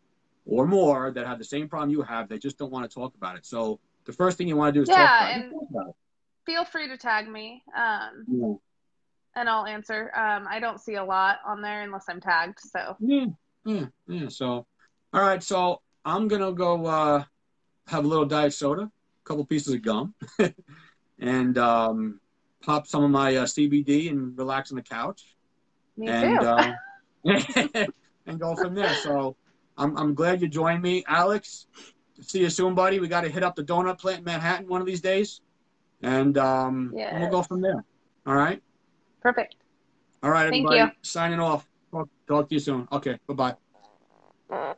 or more that have the same problem you have. They just don't want to talk about it. So the first thing you want to do is talk about it. Feel free to tag me, and I'll answer. I don't see a lot on there unless I'm tagged. So yeah. So, all right. So I'm gonna go have a little diet soda, a couple pieces of gum, and pop some of my CBD and relax on the couch. Me too. And go from there. So I'm glad you joined me, Alex. See you soon, buddy. We got to hit up the donut plant in Manhattan one of these days. And we'll go from there. All right? Perfect. All right, everybody. Thank you. Signing off. Talk to you soon. Okay, bye-bye.